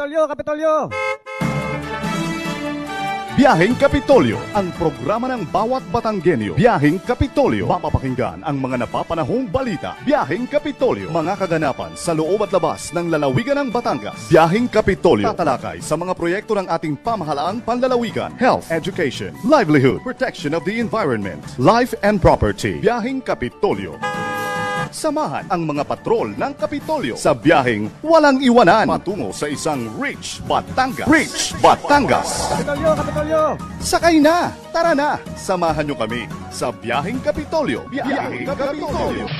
Kapitolyo, Kapitolyo! Biyaheng Kapitolyo, ang programa ng bawat Batanggenyo. Biyaheng Kapitolyo, mapapakinggan ang mga napapanahong balita. Biyaheng Kapitolyo, mga kaganapan sa loob at labas ng lalawigan ng Batangas. Biyaheng Kapitolyo, tatalakay sa mga proyekto ng ating pamahalaang panlalawigan, health, education, livelihood, protection of the environment, life and property. Biyaheng Kapitolyo. Samahan ang mga patrol ng Kapitolyo sa biyaheng walang iwanan patungo sa isang Rich Batangas. Rich Batangas! Kapitolyo, Kapitolyo! Sakay na! Tara na! Samahan nyo kami sa biyaheng Kapitolyo. Biyaheng Kapitolyo!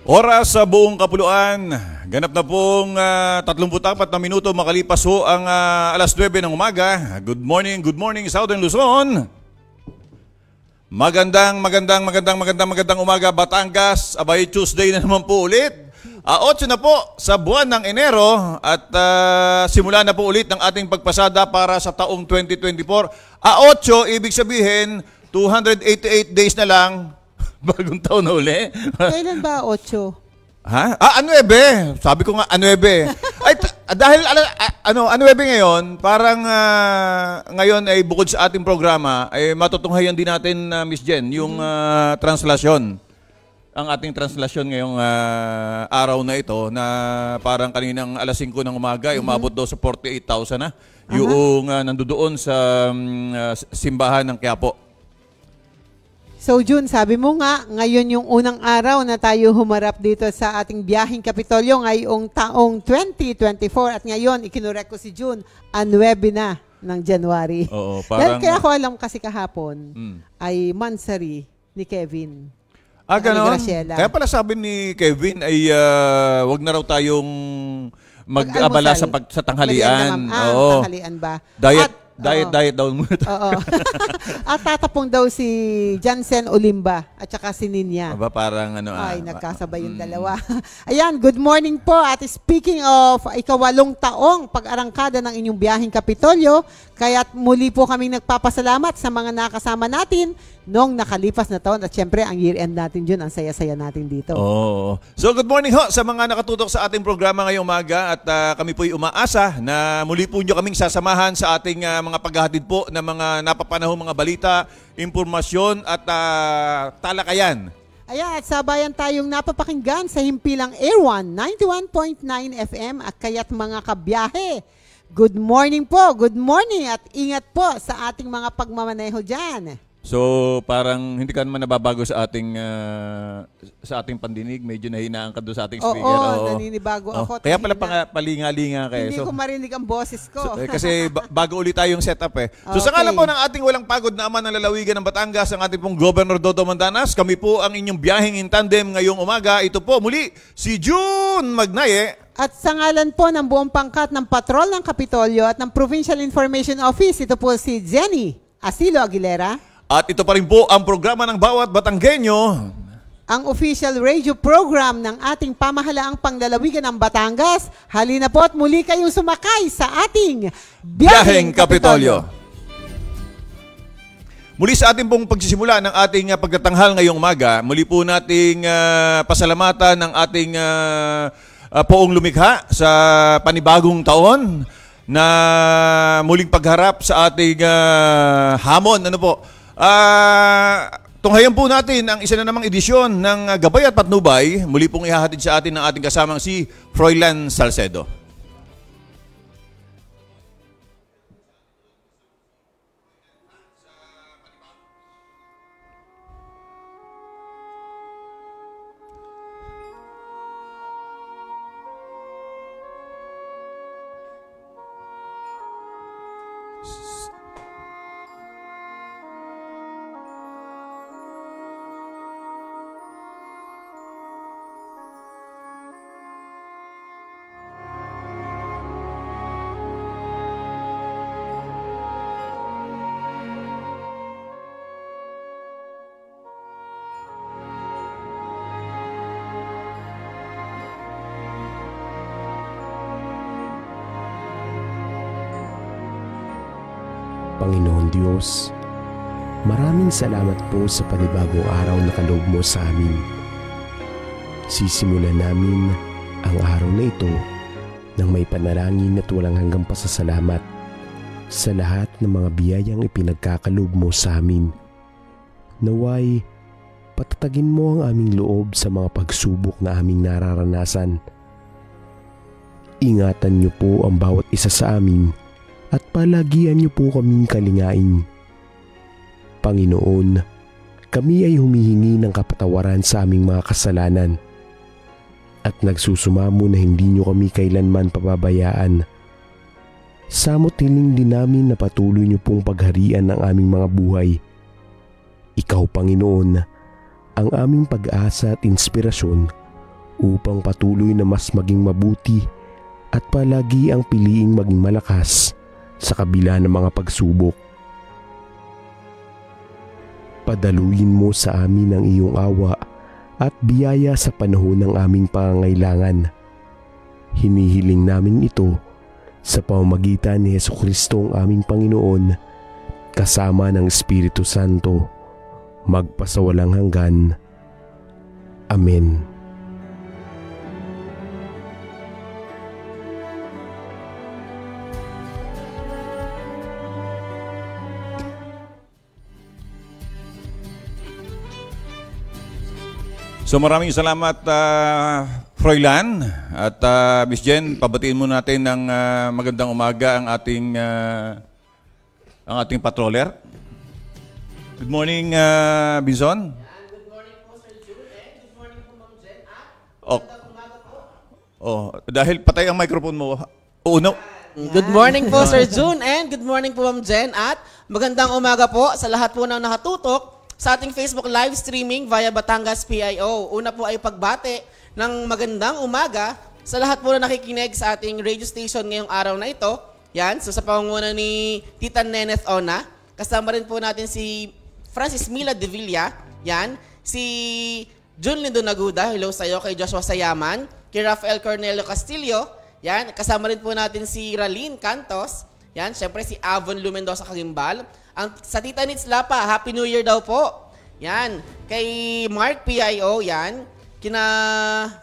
Oras sa buong kapuluan. Ganap na pong 34 na minuto makalipas ho ang alas 9 ng umaga. Good morning Southern Luzon. Magandang umaga Batangas. Abay, Tuesday na naman po ulit. 8 na po sa buwan ng Enero at simula na po ulit ng ating pagpasada para sa taong 2024. 8, ibig sabihin 288 days na lang. Bagong taon na uli. Kailan ba 8? Ha? 9. Sabi ko nga 9. Ay, dahil 9 ngayon, parang ngayon ay bukod sa ating programa, ay matutunghayan din natin, Miss Jen, yung translasyon. Ang ating translasyon ngayong araw na ito na parang kaninang alas 5 ng umaga, umabot daw sa 48,000 na. Yung nandoon sa simbahan ng Quiapo. So June, sabi mo nga, ngayon yung unang araw na tayo humarap dito sa ating biyaheng Kapitolyo ngayong taong 2024 at ngayon, ikinurek ko si June, 9 na ng January. Oo, parang... Kaya ko alam kasi kahapon ay mansari ni Kevin. Ganon? Kaya pala sabi ni Kevin ay wag na raw tayong mag-abala sa tanghalian. Oo. Tanghalian ba? Diet daw muna. Oo. At tatapong daw si Jansen Olimba at saka si Ninya. Aba, parang Ay, nagkasabay yung dalawa. Ayan, good morning po. At speaking of ikawalong taong pag-arangkada ng inyong biyaheng Kapitolyo, kaya't muli po kaming nagpapasalamat sa mga nakasama natin noong nakalipas na taon. At syempre, ang year-end natin dyan, ang saya-saya natin dito. Oh. So, good morning ho sa mga nakatutok sa ating programa ngayong umaga. At kami po'y umaasa na muli po nyo kaming sasamahan sa ating mga paghahatid po ng mga napapanahong mga balita, impormasyon at talakayan. Ayan, at sabayan tayong napapakinggan sa himpilang Air 1, 91.9 FM at kaya't mga kabiyahe. Good morning po, good morning at ingat po sa ating mga pagmamaneho dyan. So, parang hindi ka naman nababago sa ating pandinig. Medyo nahinaan ka doon sa ating speaker. Oo, naninibago ako. Kaya pala palinga-linga kayo. Hindi ko marinig ang boses ko. Kasi bago ulit tayong setup eh. So, sa ngalan po ng ating walang pagod na ama ng lalawigan ng Batangas, ang ating pong Governor Dodo Mandanas, kami po ang inyong biyaheng in tandem ngayong umaga. Ito po muli, si June Magnaye. At sa ngalan po ng buong pangkat ng Patrol ng Kapitolyo at ng Provincial Information Office, ito po si Jenny Asilo Aguilera. At ito pa rin po ang programa ng bawat Batanggenyo. Ang official radio program ng ating pamahalaang panglalawigan ng Batangas. Halina po at muli kayong sumakay sa ating Biyaheng Kapitolyo. Muli sa ating pong pagsisimula ng ating pagtatanghal ngayong umaga, muli po nating pasalamatan ng ating poong lumikha sa panibagong taon na muling pagharap sa ating hamon. Ano po? Tunghayan po natin ang isa na namang edisyon ng Gabay at Patnubay. Muli pong ihahatid sa atin ng ating kasamang si Froilan Salcedo. Panginoon Diyos, maraming salamat po sa panibagong araw na kaloob mo sa amin. Sisimulan namin ang araw na ito ng may panalangin at walang hanggang pasasalamat sa lahat ng mga biyayang ipinagkakaloob mo sa amin. Naway, patatagin mo ang aming loob sa mga pagsubok na aming nararanasan. Ingatan niyo po ang bawat isa sa amin at palagian niyo po kaming kalingain. Panginoon, kami ay humihingi ng kapatawaran sa aming mga kasalanan at nagsusumamo na hindi niyo kami kailanman pababayaan. Samot hiling din namin na patuloy niyo pong pagharian ng aming mga buhay. Ikaw, Panginoon, ang aming pag-asa at inspirasyon upang patuloy na mas maging mabuti at palagi ang piliing maging malakas sa kabila ng mga pagsubok. Padaluyin mo sa amin ang iyong awa at biyaya sa panahon ng aming pangangailangan. Hinihiling namin ito sa pamamagitan ni Jesucristo ang aming Panginoon kasama ng Espiritu Santo, magpasawalang hanggan. Amen. So maraming salamat Froilan at Miss Jen, pabatiin mo natin ng magandang umaga ang ating patroller. Good morning Binson. Good morning po Sir June and good morning po Ma'am Jen. Magandang umaga po. Dahil patay ang microphone mo. No. Good morning po Sir June and good morning po Ma'am Jen at magandang umaga po sa lahat po ng nakatutok sa ating Facebook live streaming via Batangas PIO. Una po ay pagbate ng magandang umaga sa lahat po na nakikinig sa ating radio station ngayong araw na ito. Yan, so sa pangunguna ni Tita Neneth Ona, kasama rin po natin si Francis Mila de Villa, yan, si Jun Lindo Naguda, hello sa iyo, kay Joshua Sayaman, kay Rafael Cornelio Castillo, yan, kasama rin po natin si Raline Cantos, yan, syempre si Avon Lumendosa Kagimbal. Sa Tita Nits Lapa, Happy New Year daw po. Yan. Kay Mark PIO, yan. Kina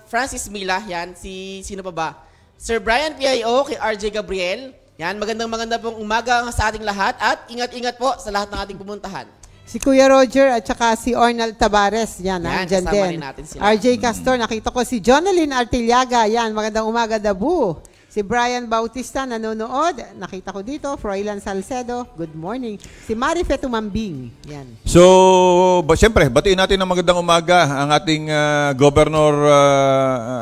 Francis Mila, yan. Sino pa ba? Sir Brian PIO, kay RJ Gabriel. Yan. Magandang pong umaga sa ating lahat at ingat-ingat po sa lahat ng ating pumuntahan. Si Kuya Roger at saka si Ornal Tabares, yan, andyan kasama din. rin natin sila. RJ Castor, nakita ko si Jonalyn Artiliaga, yan, magandang umaga, Dabu. Si Brian Bautista nanonood, nakita ko dito. Froilan Salcedo, good morning. Si Marifet Umambing, yan. So, siyempre, batiin natin ng magandang umaga ang ating Governor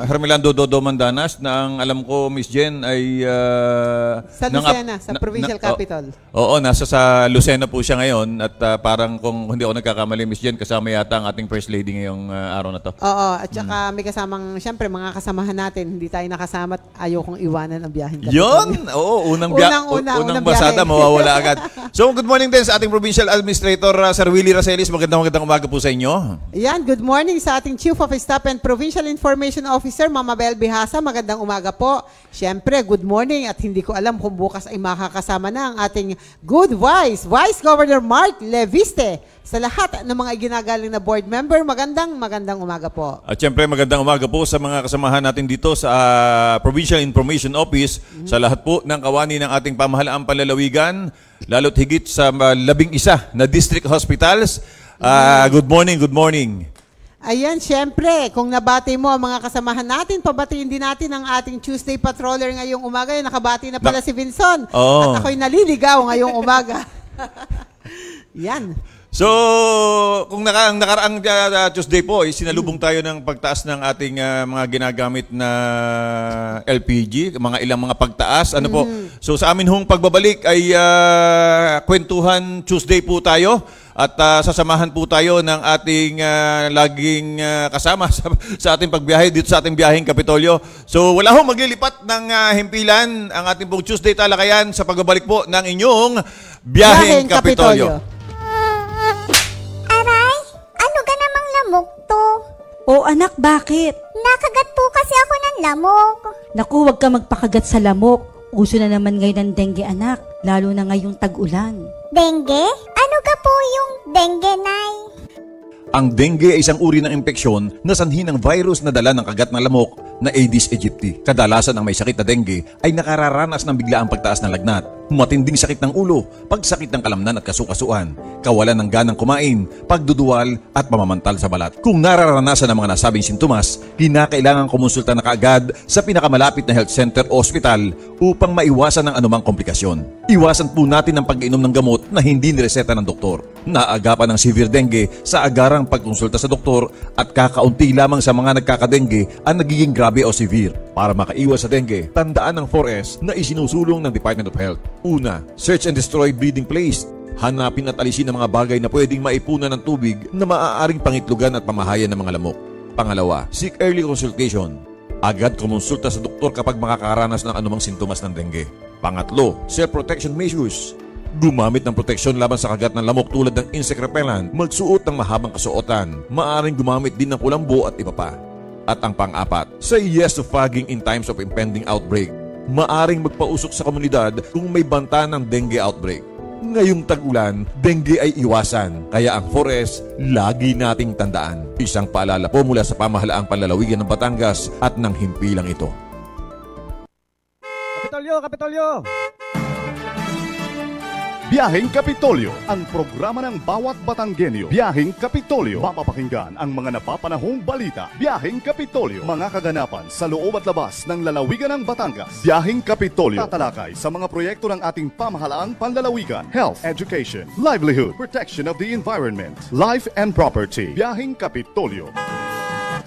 Hermelando Dodo Mandanas na ang alam ko, Miss Jen, ay... sa Lucena, sa Provincial Capital. Oo, nasa sa Lucena po siya ngayon at parang kung hindi ako nagkakamali, Miss Jen, kasama yata ang ating First Lady ngayong araw na to. Oo, at saka may kasamang, siyempre, mga kasamahan natin, hindi tayo nakasama at ayaw kong iwanan ang biyaheng Kapitolyo. Yun! Oo, unang basada, mawawala agad. So, good morning din sa ating Provincial Administrator, Sir Willie Racelis. Magandang umaga po sa inyo. Yan, good morning sa ating Chief of Staff and Provincial Information Officer, Mama Bel Bihasa. Magandang umaga po. Siyempre, good morning at hindi ko alam kung bukas ay makakasama na ang ating good Vice Governor Mark Leviste. Sa lahat ng mga ginagaling na board member, magandang umaga po. At siyempre, magandang umaga po sa mga kasamahan natin dito sa Provincial Information Office, sa lahat po ng kawani ng ating pamahalaang panlalawigan, lalo't higit sa 11 na district hospitals. Good morning. Ayan, siyempre, kung nabati mo ang mga kasamahan natin, pabatiin din natin ang ating Tuesday Patroller ngayong umaga. Nakabati na pala si Vinson. Oh. At ako'y naliligaw ngayong umaga. Yan. So, kung nakaraang Tuesday po, sinalubong tayo ng pagtaas ng ating mga ginagamit na LPG, ilang mga pagtaas. Ano po? So, sa amin hong pagbabalik ay Kwentuhan Tuesday po tayo. At sasamahan po tayo ng ating laging kasama sa ating pagbiyahe dito sa ating biyaheng Kapitolyo. So wala hong maglilipat ng himpilan ang ating pong Tuesday talakayan sa pagbabalik po ng inyong biyaheng Kapitolyo. Aray, ano ka namang lamok to? O anak, bakit? Nakagat po kasi ako ng lamok. Naku, huwag ka magpakagat sa lamok. Uso na naman ngayon ang dengue anak, lalo na ngayong tag-ulan. Dengue? Ano ka po yung dengue, Nay? Ang dengue ay isang uri ng impeksyon na sanhi ng virus na dala ng kagat ng lamok na Aedes aegypti. Kadalasan ang may sakit na dengue ay nakararanas ng biglaang pagtaas ng lagnat, matinding sakit ng ulo, pagsakit ng kalamnan at kasukasuan, kawalan ng ganang kumain, pagduduwal at pamamantal sa balat. Kung nararanasan ang mga nasabing sintomas, kinakailangan kumonsulta na kaagad sa pinakamalapit na health center o ospital upang maiwasan ang anumang komplikasyon. Iwasan po natin ang pag-inom ng gamot na hindi nireseta ng doktor. Naagapan ng severe dengue sa agarang pagkonsulta sa doktor at kakaunti lamang sa mga nagkakadengue ang nagiging grabe o severe. Para makaiwas sa dengue, tandaan ang 4S na isinusulong ng Department of Health. Una, search and destroy breeding place. Hanapin at alisin ang mga bagay na pwedeng maipunan ng tubig na maaaring pangitlugan at pamahayan ng mga lamok. Pangalawa, seek early consultation. Agad kumonsulta sa doktor kapag makakaranas ng anumang sintomas ng dengue. Pangatlo, self-protection measures. Gumamit ng proteksyon laban sa kagat ng lamok tulad ng insect repellent, magsuot ng mahabang kasuotan, maaaring gumamit din ng kulambo at iba pa. At ang pang-apat, say yes to fogging in times of impending outbreak. Maaring magpausok sa komunidad kung may banta ng dengue outbreak. Ngayong tag-ulan, dengue ay iwasan, kaya ang 4S lagi nating tandaan. Isang paalala po mula sa pamahalaang panlalawigan ng Batangas at ng himpilang ito. Kapitolyo! Kapitolyo! Biyaheng Kapitolyo, ang programa ng bawat Batanggenyo. Biyaheng Kapitolyo, mapapakinggan ang mga napapanahong balita. Biyaheng Kapitolyo, mga kaganapan sa loob at labas ng lalawigan ng Batangas. Biyaheng Kapitolyo, tatalakay sa mga proyekto ng ating pamahalaang panlalawigan, health, education, livelihood, protection of the environment, life and property. Biyaheng Kapitolyo.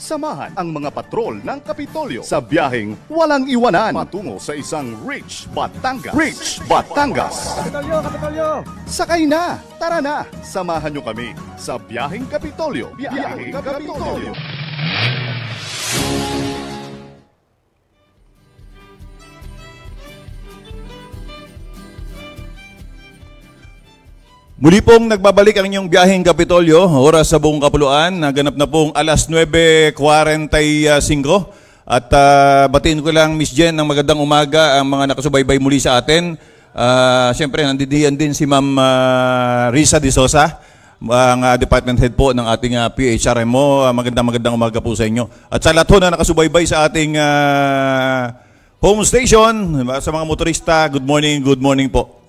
Samahan ang mga patrol ng Kapitolyo sa biyaheng walang iwanan patungo sa isang Rich Batangas. Rich Batangas! Kapitolyo! Kapitolyo! Sakay na! Tara na! Samahan nyo kami sa biyaheng Kapitolyo. Biyaheng Kapitolyo! Muli pong nagbabalik ang inyong biyaheng Kapitolyo, oras sa buong kapuluan, naganap na pong alas 9:45 at batiin ko lang Miss Jen ng magandang umaga ang mga nakasubaybay muli sa atin. Siyempre, nandidiyan din si Ma'am Risa De Sosa, ang department head po ng ating PHRMO. Magandang umaga po sa inyo. At sa lahat po na nakasubaybay sa ating home station, sa mga motorista, good morning po.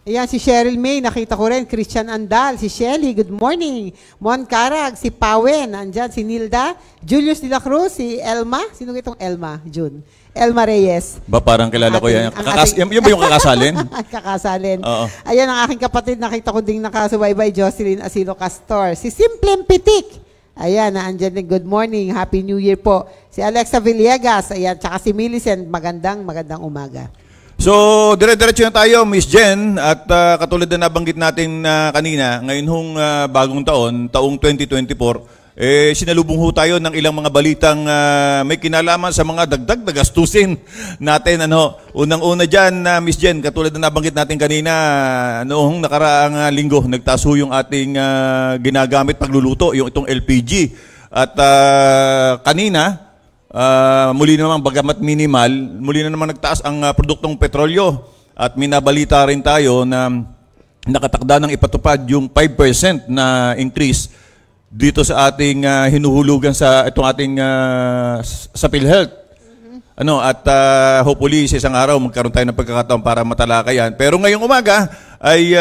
Ayan, si Cheryl May, nakita ko rin. Christian Andal, si Shelly, good morning. Mon Carag, si Pawen, andyan, si Nilda. Julius de la Cruz, si Elma. Sino itong Elma? June. Elma Reyes. Ba, parang kilala ko yan. Yan ba yung kakasalin? Kakasalin. Oo. Ayan, ang aking kapatid, nakita ko ding nakasubaybay, Jocelyn Asilo Castor. Si Simplem Pitik. Ayan, andyan din, good morning. Happy New Year po. Si Alexa Villegas, ayan, tsaka si Millicent, magandang umaga. So, dire-diretso na tayo, Miss Jen, at katulad na nabanggit natin kanina, ngayon hong bagong taong 2024, sinalubong ho tayo ng ilang mga balitang may kinalaman sa mga dagdag na gastusin natin. Unang-una dyan, Miss Jen, katulad na nabanggit natin kanina, noong nakaraang linggo, nagtaas ho yung ating ginagamit pagluluto, yung itong LPG. At kanina, muli naman bagamat minimal, muli na naman nagtaas ang produktong petrolyo at minabalita rin tayo na nakatakda ng ipatupad yung 5% na increase dito sa ating hinuhulugan sa itong ating sa PhilHealth. At hopefully sa isang araw magkaroon tayo ng pagkakataon para matalakayan. Pero ngayong umaga ay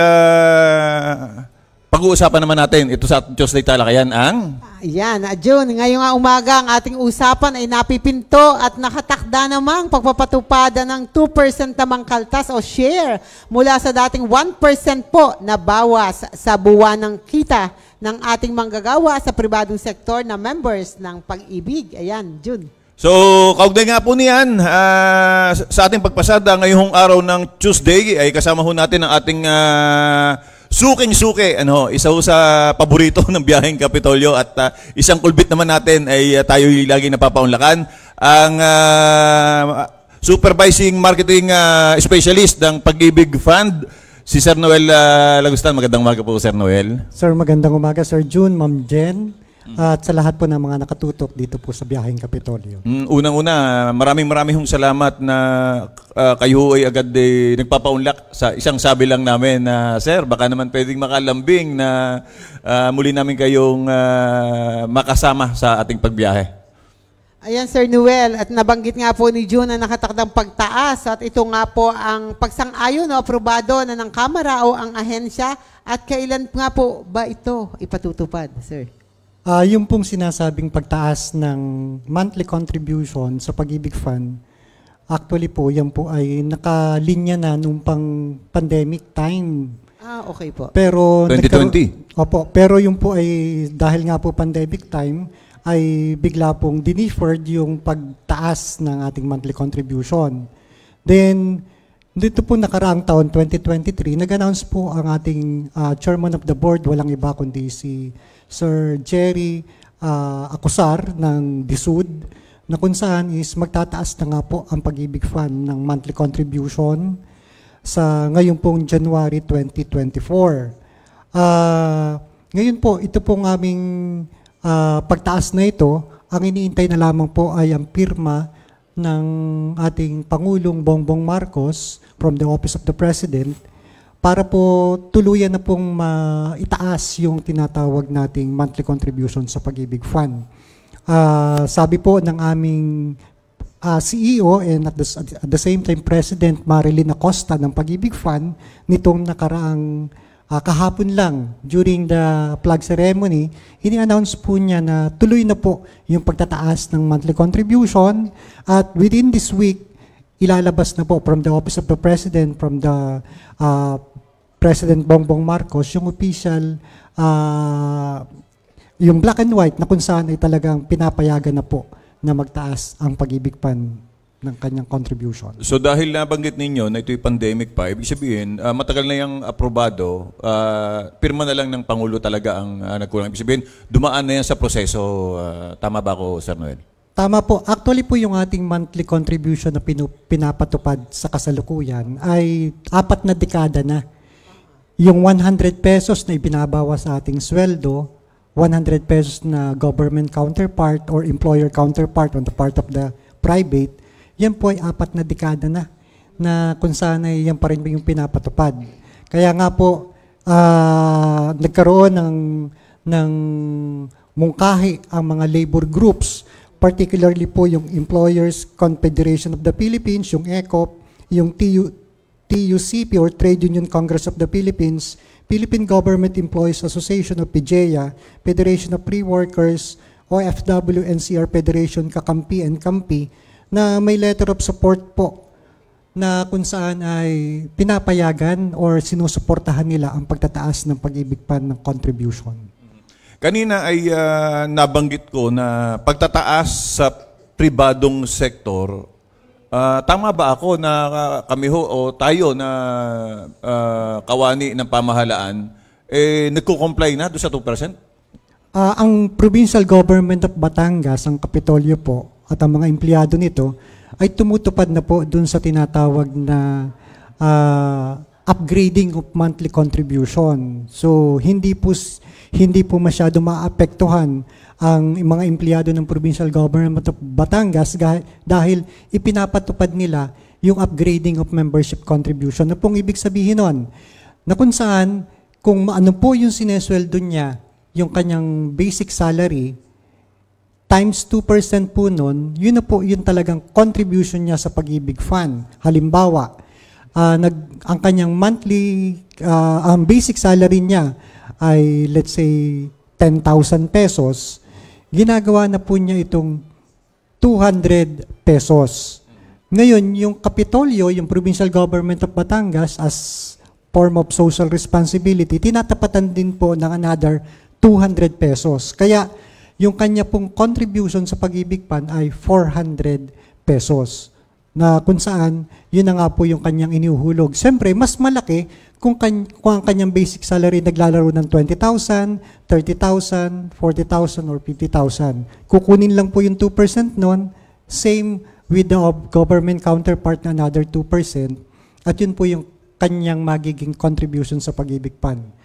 pag-uusapan naman natin ito sa Tuesday Talakayan ang... Ayan, June, ngayong umaga ang ating usapan ay napipinto at nakatakda namang pagpapatupada ng 2% namang kaltas o share mula sa dating 1% po na bawas sa buwan ng kita ng ating manggagawa sa pribadong sektor na members ng Pag-ibig. Ayan, June. So, kaugnay nga po niyan, sa ating pagpasada ngayong araw ng Tuesday ay kasama ho natin ang ating... suking-suki, isa ho sa paborito ng biyaheng Kapitolyo at isang kulbit naman natin ay tayo lagi napapaunlakan. Ang supervising marketing specialist ng Pag-ibig Fund, si Sir Noel Lagustan. Magandang umaga po, Sir Noel. Sir, magandang umaga, Sir June, Ma'am Jen. at sa lahat po ng mga nakatutok dito po sa Biyaheng Kapitolyo. Unang-una, maraming hong salamat na kayo ay agad nagpapaunlak sa isang sabi lang namin na, Sir, baka naman pwedeng makalambing na muli namin kayong makasama sa ating pagbiyahe. Ayan, Sir Noel, at nabanggit nga po ni June na nakatakdang pagtaas at ito nga po ang pagsang-ayon o aprobado na ng Kamara o ang ahensya at kailan nga po ba ito ipatutupad, Sir? Yung pong sinasabing pagtaas ng monthly contribution sa Pag-ibig Fund, actually po, yan po ay nakalinya na nung pang pandemic time. Okay po. Pero 2020? Opo, pero yung po ay dahil nga po pandemic time, ay bigla pong deferred yung pagtaas ng ating monthly contribution. Then, dito po nakaraang taon, 2023, nag-announce po ang ating chairman of the board, walang iba kundi si Sir Jerry Acosar ng DSUD, na kung saan is magtataas na nga po ang Pag-ibig Fund ng monthly contribution sa ngayon pong January 2024. Ngayon po, ito pong aming pagtaas na ito, ang iniintay na lamang po ay ang pirma ng ating Pangulong Bongbong Marcos from the Office of the President para po tuluyan na pong itaas yung tinatawag nating monthly contribution sa Pag-ibig Fund. Sabi po ng aming CEO and at the same time President Marilyn Acosta ng Pag-ibig Fund nitong nakaraang kahapon lang, during the flag ceremony, ini-announce po niya na tuloy na po yung pagtataas ng monthly contribution at within this week, ilalabas na po from the Office of the President, from the President Bongbong Marcos, yung official, yung black and white na kung saan ay talagang pinapayagan na po na magtaas ang Pag-ibig Fund ng kanyang contribution. So dahil nabanggit ninyo na ito'y pandemic pa, ibig sabihin, matagal na yung aprobado, pirma na lang ng Pangulo talaga ang nagkulang. Ibig sabihin, dumaan na yan sa proseso. Tama ba ako, Sir Noel? Tama po. Actually po yung ating monthly contribution na pinapatupad sa kasalukuyan ay 4 na dekada na. Yung 100 pesos na ibinabawa sa ating sweldo, 100 pesos na government counterpart or employer counterpart on the part of the private, yan po ay 4 na dekada na kung saan ay yan pa rin yung pinapatupad. Kaya nga po, nagkaroon ng mungkahi ang mga labor groups, particularly po yung Employers Confederation of the Philippines, yung ECOP, yung TUCP or Trade Union Congress of the Philippines, Philippine Government Employees Association of PGEA, Federation of Pre-Workers, OFW, NCR Federation, Kakampi and Kampi, na may letter of support po na kung saan ay pinapayagan or sinusuportahan nila ang pagtataas ng Pag-ibig Fund ng contribution. Kanina ay nabanggit ko na pagtataas sa pribadong sektor, tama ba ako na kami o tayo na kawani ng pamahalaan, nagko-comply na doon sa 2%? Ang Provincial Government of Batangas, ang Kapitolyo po, at ang mga empleyado nito ay tumutupad na po dun sa tinatawag na upgrading of monthly contribution. So hindi po masyado maapektuhan ang mga empleyado ng Provincial Government of Batangas dahil ipinapatupad nila yung upgrading of membership contribution. Na pong ibig sabihin nun, na kung saan, kung ano po yung sinesweldo niya, yung kanyang basic salary, times 2% po nun, yun na po yung talagang contribution niya sa Pag-ibig Fund. Halimbawa, ang kanyang monthly, ang basic salary niya ay let's say 10,000 pesos, ginagawa na po niya itong 200 pesos. Ngayon, yung Kapitolyo, yung Provincial Government of Batangas as form of social responsibility, tinatapatan din po ng another 200 pesos. Kaya, yung kanya pong contribution sa Pag-ibig Fund ay 400 pesos. Na kung saan, yun na nga po yung kanyang iniuhulog. Siyempre, mas malaki kung ang kanyang basic salary naglalaro ng 20,000, 30,000, 40,000, or 50,000. Kukunin lang po yung 2% nun, same with the government counterpart na another 2%, at yun po yung kanyang magiging contribution sa Pag-ibig Fund.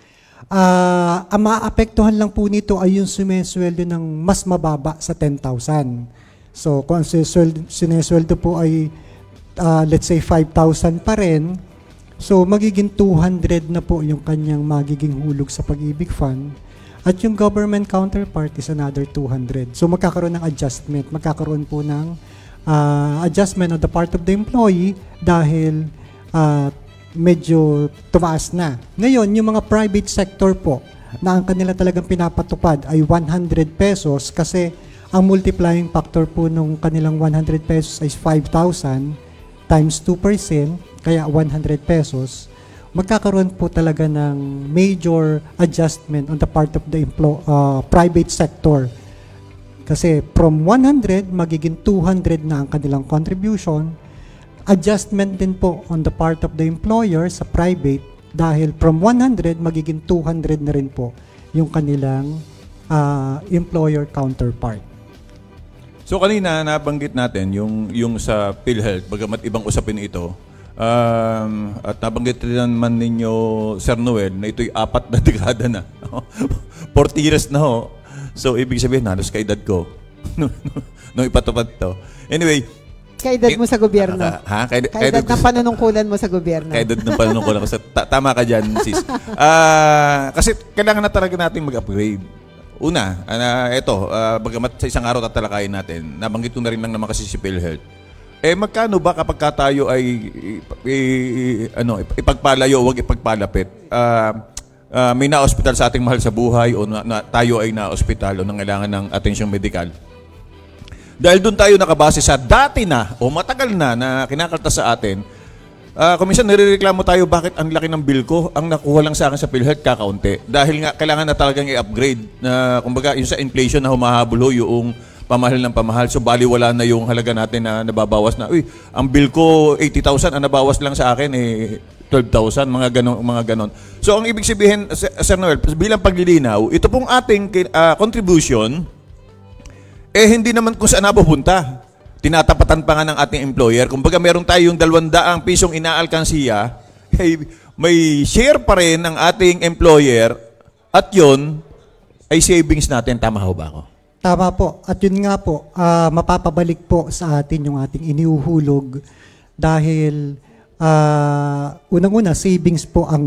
Ang maapektuhan lang po nito ay yung sumesweldo ng mas mababa sa 10,000. So, kung ang sinesweldo po ay, let's say, 5,000 pa rin, so magiging 200 na po yung kanyang magiging hulog sa Pag-ibig Fund. At yung government counterpart is another 200. So, magkakaroon ng adjustment. Magkakaroon po ng adjustment on the part of the employee dahil medyo tumaas na. Ngayon, yung mga private sector po na ang kanila talagang pinapatupad ay 100 pesos kasi ang multiplying factor po nung kanilang 100 pesos ay 5,000 times 2%, kaya 100 pesos. Magkakaroon po talaga ng major adjustment on the part of the private sector. Kasi from 100, magiging 200 na ang kanilang contribution. Adjustment din po on the part of the employer sa private dahil from 100 magiging 200 na rin po yung kanilang employer counterpart. So kanina nabanggit natin yung sa PhilHealth, bagamat ibang usapin ito, at nabanggit rin naman ninyo, Sir Noel, na ito'y 4 na dekada na. 40 years na ho. So ibig sabihin, halos kaedad ko nung ipatupad to. Anyway, kaedad mo sa gobyerno. Kaedad ng panunungkulan mo sa gobyerno. Kaedad ng panunungkulan ko. Tama ka dyan, sis. Kasi kailangan na talaga natin mag-upgrade. Una, bagamat sa isang araw tatalakayin natin, nabanggit ko na rin lang naman kasi si PhilHealth. Magkano ba kapag tayo ay ipagpalayo o huwag ipagpalapit? May na-hospital sa ating mahal sa buhay o tayo ay na-hospital o nangailangan ng atensyong medikal. Dahil doon tayo nakabase sa dati na o matagal na kinakaltas sa atin, kuminsan narireklamo tayo bakit ang laki ng bill ko, ang nakuha lang sa akin sa PhilHealth kakaunti. Dahil nga kailangan na talagang i-upgrade. Kumbaga yung sa inflation na humahabol yung pamahal ng pamahal. So baliwala na yung halaga natin na nababawas na. Uy, ang bill ko 80,000, ang nabawas lang sa akin 12,000, mga ganon. So ang ibig sabihin, Sir Noel, bilang paglilinaw, ito pong ating contribution, hindi naman kung saan napupunta. Tinatapatan pa nga ng ating employer. Kumbaga meron tayong 200 pisong inaalkansiya, may share pa rin ng ating employer at yun ay savings natin. Tama ho ba ako? Tama po. At yun nga po, mapapabalik po sa atin yung ating iniuhulog dahil unang-una, savings po ang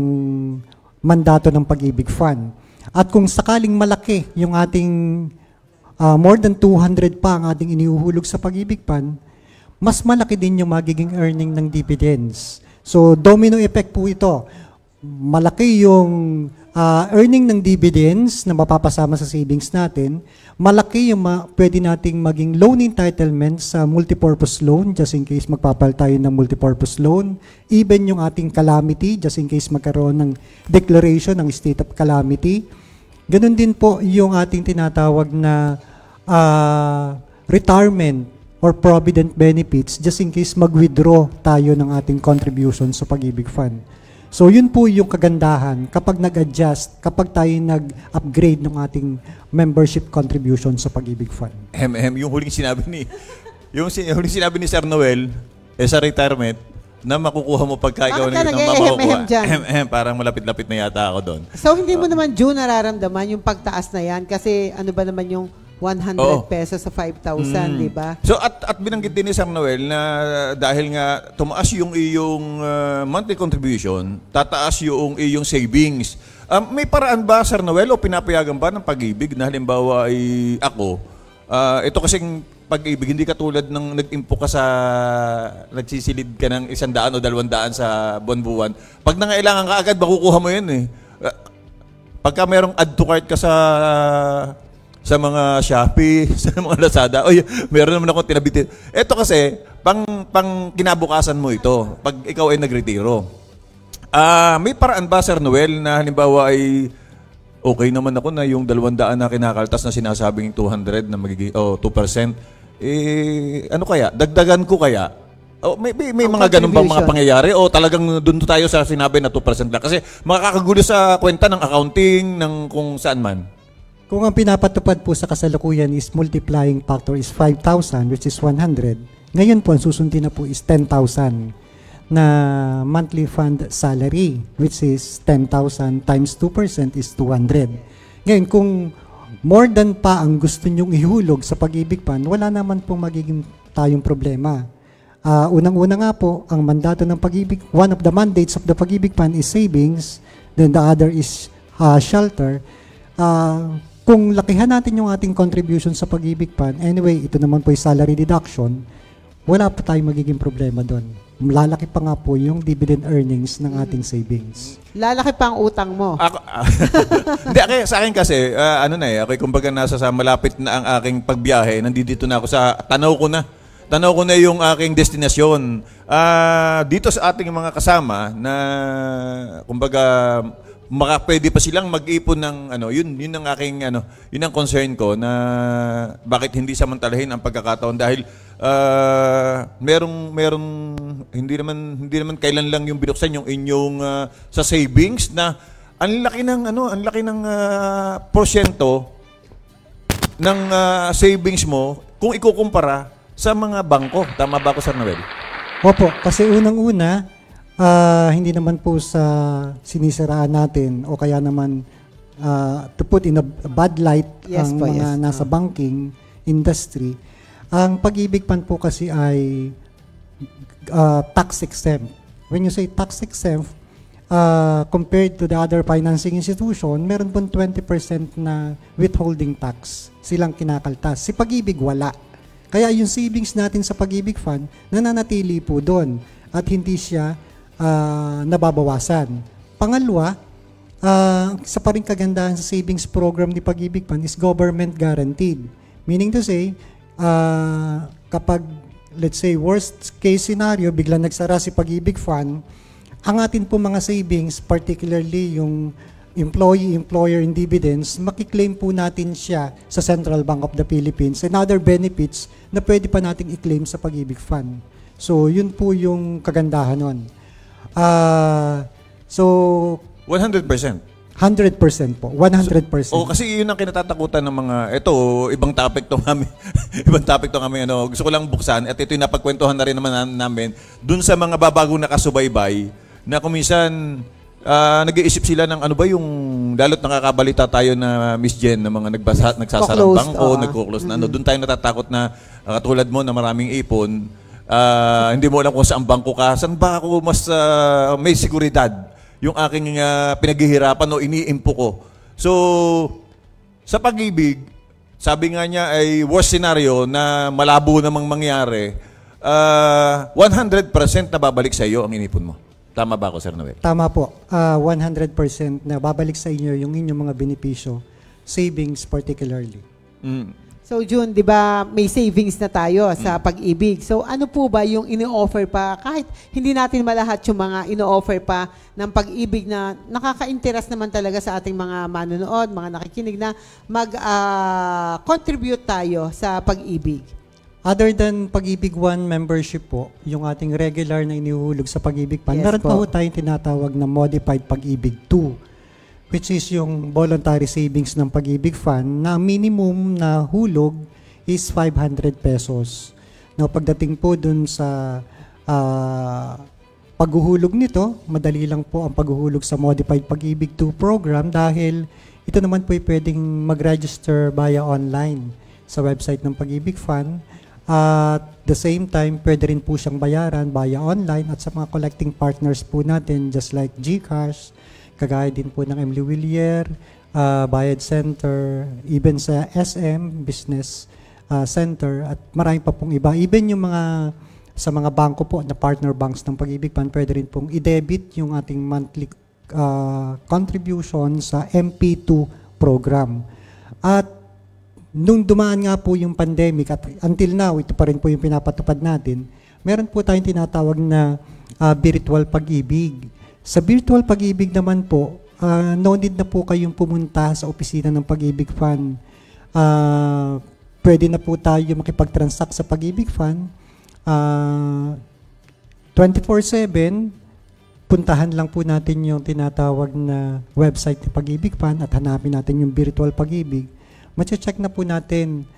mandato ng Pag-ibig Fund. At kung sakaling malaki yung ating more than 200 pa ang ating iniuhulog sa Pag-ibig Fund, mas malaki din yung magiging earning ng dividends. So, domino effect po ito. Malaki yung earning ng dividends na mapapasama sa savings natin. Malaki yung pwede nating maging loan entitlement sa multipurpose loan, just in case magpapal tayo ng multipurpose loan. Even yung ating calamity, just in case magkaroon ng declaration ng state of calamity. Ganun din po yung ating tinatawag na retirement or provident benefits just in case mag-withdraw tayo ng ating contribution sa Pag-ibig Fund. So yun po yung kagandahan kapag nag-adjust, kapag tayo nag-upgrade ng ating membership contribution sa Pag-ibig Fund. Yung huling sinabi ni Sir Noel sa retirement, na makukuha mo pagka ikaw na makukuha. Parang malapit-lapit na yata ako doon. So, hindi mo naman, June, nararamdaman yung pagtaas na yan? Kasi ano ba naman yung 100 pesos sa 5,000, di ba? So, at binanggit din ni Sir Noel na dahil nga tumaas yung iyong monthly contribution, tataas yung iyong savings. May paraan ba, Sir Noel, o pinapayagan ba ng Pag-ibig na halimbawa ay ako, ito kasing Pag-ibig, hindi katulad ng nag-impo ka sa, nagsisilid ka ng 100 o 200 sa buwan-buwan. Pag nangailangan ka agad, makukuha mo yun Pagka merong add to cart ka sa mga Shopee, sa mga Lazada, meron naman akong tinabitin. Ito kasi, pang kinabukasan mo ito, pag ikaw ay nagretiro. May paraan ba, Sir Noel, na halimbawa ay okay naman ako na yung 200 na kinakaltas na sinasabing 200 na magiging 2%, ano kaya? Dagdagan ko kaya? May mga ganun bang mga pangyayari o talagang doon tayo sa sinabi na 2% lang? Kasi makakagulo sa kwenta ng accounting, ng kung saan man. Kung ang pinapatupad po sa kasalukuyan is multiplying factor is 5,000, which is 100, ngayon po ang susundin na po is 10,000. na monthly fund salary, which is 10,000 times 2% is 200. Ngayon, kung more than pa ang gusto nyong ihulog sa Pag-ibig Fund, wala naman pong magiging tayong problema. Unang-una nga po, ang mandato ng Pag-ibig, one of the mandates of the Pag-ibig Fund is savings, then the other is shelter. Kung lakihan natin yung ating contribution sa Pag-ibig Fund, anyway, ito naman po yung salary deduction, wala pa tayong magiging problema doon. Lalaki pa nga po yung dividend earnings ng ating savings. Lalaki pa ang utang mo. Hindi, sa akin kasi, ako kumbaga sa malapit na ang aking pagbiyahe, nandito na ako tanaw ko na yung aking destinasyon. Dito sa ating mga kasama na, kumbaga, pwede pa silang mag-ipon ng yun ang aking yun ang concern ko na bakit hindi samantalahin ang pagkakataon dahil merong hindi naman kailan lang yung binuksan yung inyong sa savings na ang laki ng porsyento ng savings mo kung ikukumpara sa mga bangko. Tama ba ako, Sir Noel? Opo, kasi unang-una hindi naman po sa sinisiraan natin o kaya naman to put in a bad light ang mga nasa banking industry. Ang Pag-ibig Fund po kasi ay tax exempt. When you say tax exempt, compared to the other financing institution, meron pong 20% na withholding tax silang kinakaltas. Si Pag-ibig wala. Kaya yung savings natin sa Pag-ibig Fund, nananatili po doon at hindi siya nababawasan. Pangalawa, sa pa rin kagandahan sa savings program ni Pag-ibig Fund is government guaranteed. Meaning to say, kapag, let's say, worst case scenario, biglang nagsara si Pag-ibig Fund, ang atin po mga savings, particularly yung employee-employer in dividends, makiklaim po natin siya sa Central Bank of the Philippines and other benefits na pwede pa nating i-claim sa Pag-ibig Fund. So, yun po yung kagandahan nun. So 100%. 100% po. 100%. Kasi yun ang kinatatakutan ng mga ibang topic to kami. Ibang topic to kami gusto ko lang buksan at ito yung napagkwentuhan na rin naman namin dun sa mga babagong nakasubaybay na kuminsan nag-iisip sila ng yung lalo't nakakabalita tayo na Miss Jen na mga nagsasarang bangko, nagko-close na doon tayo natatakot na katulad mo na maraming ipon. Hindi mo alam kung saan bangko ka. Saan ba ako mas may seguridad yung aking pinaghihirapan o iniimpo ko. So, sa Pag-ibig, sabi nga niya ay worst scenario na malabo namang mangyari, 100% na babalik sa iyo ang inipon mo. Tama ba ako, Sir Noel? Tama po. 100% na babalik sa inyo yung inyong mga benepisyo, savings particularly. So June, di ba may savings na tayo sa Pag-ibig. So ano po ba yung ino-offer pa, kahit hindi natin malahat yung mga ino-offer pa ng Pag-ibig na nakaka-interest naman talaga sa ating mga manonood, mga nakikinig na mag-contribute tayo sa Pag-ibig? Other than Pag-ibig One membership po, yung ating regular na inihuhulog sa Pag-ibig Fund, meron pa po tayong tinatawag na Modified Pag-ibig 2. Which is yung voluntary savings ng Pag-ibig Fund na minimum na hulog is 500 pesos. Now, pagdating po dun sa paghuhulog nito, madali lang po ang paghuhulog sa Modified Pag-ibig 2 program dahil ito naman po ay pwedeng mag-register via online sa website ng Pag-ibig Fund. At the same time, pwede rin po siyang bayaran via online at sa mga collecting partners po natin just like GCash, kagaya din po ng Emily Villier, Bayad Center, even sa SM, Business Center, at marami pa pong iba. Even yung sa mga bangko po na partner banks ng Pag-ibig Fund, pwede rin pong i-debit yung ating monthly contribution sa MP2 program. At nung dumaan nga po yung pandemic, at until now, ito pa rin po yung pinapatupad natin, meron po tayong tinatawag na virtual pag-ibig. Sa virtual pag-ibig naman po, no need na po kayong pumunta sa opisina ng Pag-ibig Fund. Pwede na po tayo makipag-transact sa Pag-ibig Fund. 24/7, puntahan lang po natin yung tinatawag na website ng Pag-ibig Fund at hanapin natin yung virtual pag-ibig. Mache-check na po natin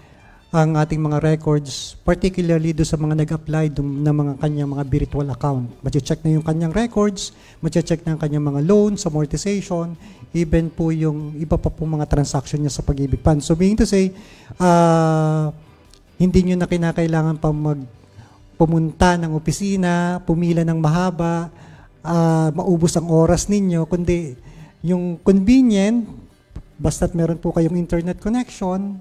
ang ating mga records, particularly do sa mga nag-apply ng mga kanyang mga virtual account. Mache-check na yung kanyang records, mache-check na ang kanyang mga loans, amortization, even po yung iba pa po mga transaction niya sa Pag-ibig Fund. So meaning to say, hindi nyo na kinakailangan pa pumunta ng opisina, pumila ng mahaba, maubos ang oras ninyo, kundi yung convenient, basta't meron po kayong internet connection,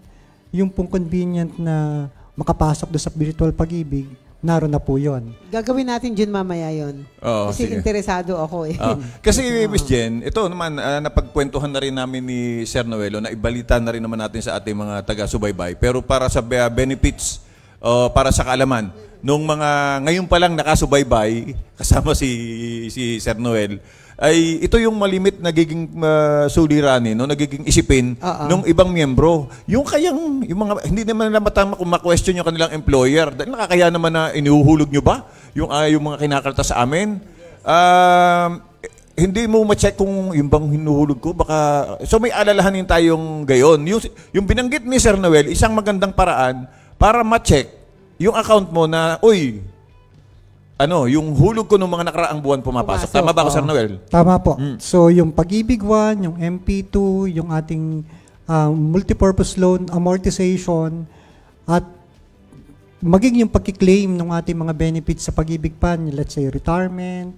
yung pong convenient na makapasok doon sa virtual Pag-ibig, naroon na po yun. Gagawin natin dyan mamaya yun. Oo, Kasi sige. interesado ako eh. Kasi Miss Jen, ito naman, napagkwentuhan na rin namin ni Sir Noelo na ibalita na rin naman natin sa ating mga taga-subaybay. Pero para sa benefits, para sa kaalaman, nung mga ngayon pa lang nakasubaybay, kasama si Sir Noel, ay ito yung malimit nagiging suliranin, no, nagiging isipin ng ibang miyembro. Yung mga hindi naman nila matama kung ma-question yung kanilang employer. Dahil nakakaya naman na inihuhulog nyo ba yung mga kinakalta sa amin? Hindi mo ma-check kung yung bang hinuhulog ko, baka so may alalahanin tayong gayon. Yung binanggit ni Sir Noel, isang magandang paraan para ma-check yung account mo na, yung hulog ko nung mga nakaraang buwan pumapasok. Tama ba ako, Sir Noel? Tama po. So, yung Pag-ibig 1, yung MP2, yung ating multipurpose loan amortization, at maging yung pagkiklaim ng ating mga benefits sa Pag-ibig Fund, let's say retirement,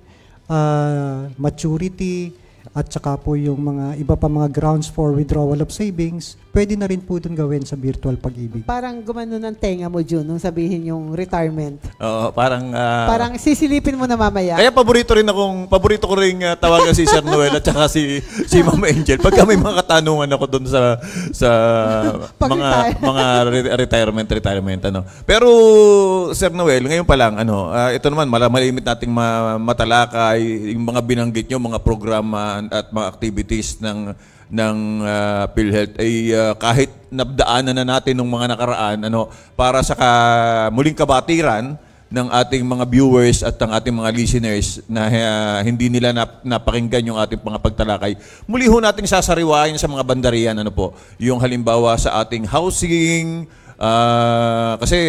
maturity, at saka po yung mga iba pa mga grounds for withdrawal of savings, pwede na rin po dun gawin sa virtual Pag-ibig. Parang gumano ng tenga mo, Jun, nung sabihin yung retirement. Oo, parang... parang sisilipin mo na mamaya. Kaya paborito ko rin tawagan si Sir Noel at saka si Ma'am Angel. Pagka may mga katanungan ako doon sa mga retirement. Pero, Sir Noel, ngayon pa lang, ito naman, malimit nating matalakay, yung mga binanggit nyo, mga programa at mga activities ng PhilHealth ay kahit nabdaanan na natin ng mga nakaraan para sa muling kabatiran ng ating mga viewers at ng ating mga listeners na hindi nila napakinggan yung ating mga pagtalakay. Muli ho nating sasariwain sa mga bandarian yung halimbawa sa ating housing kasi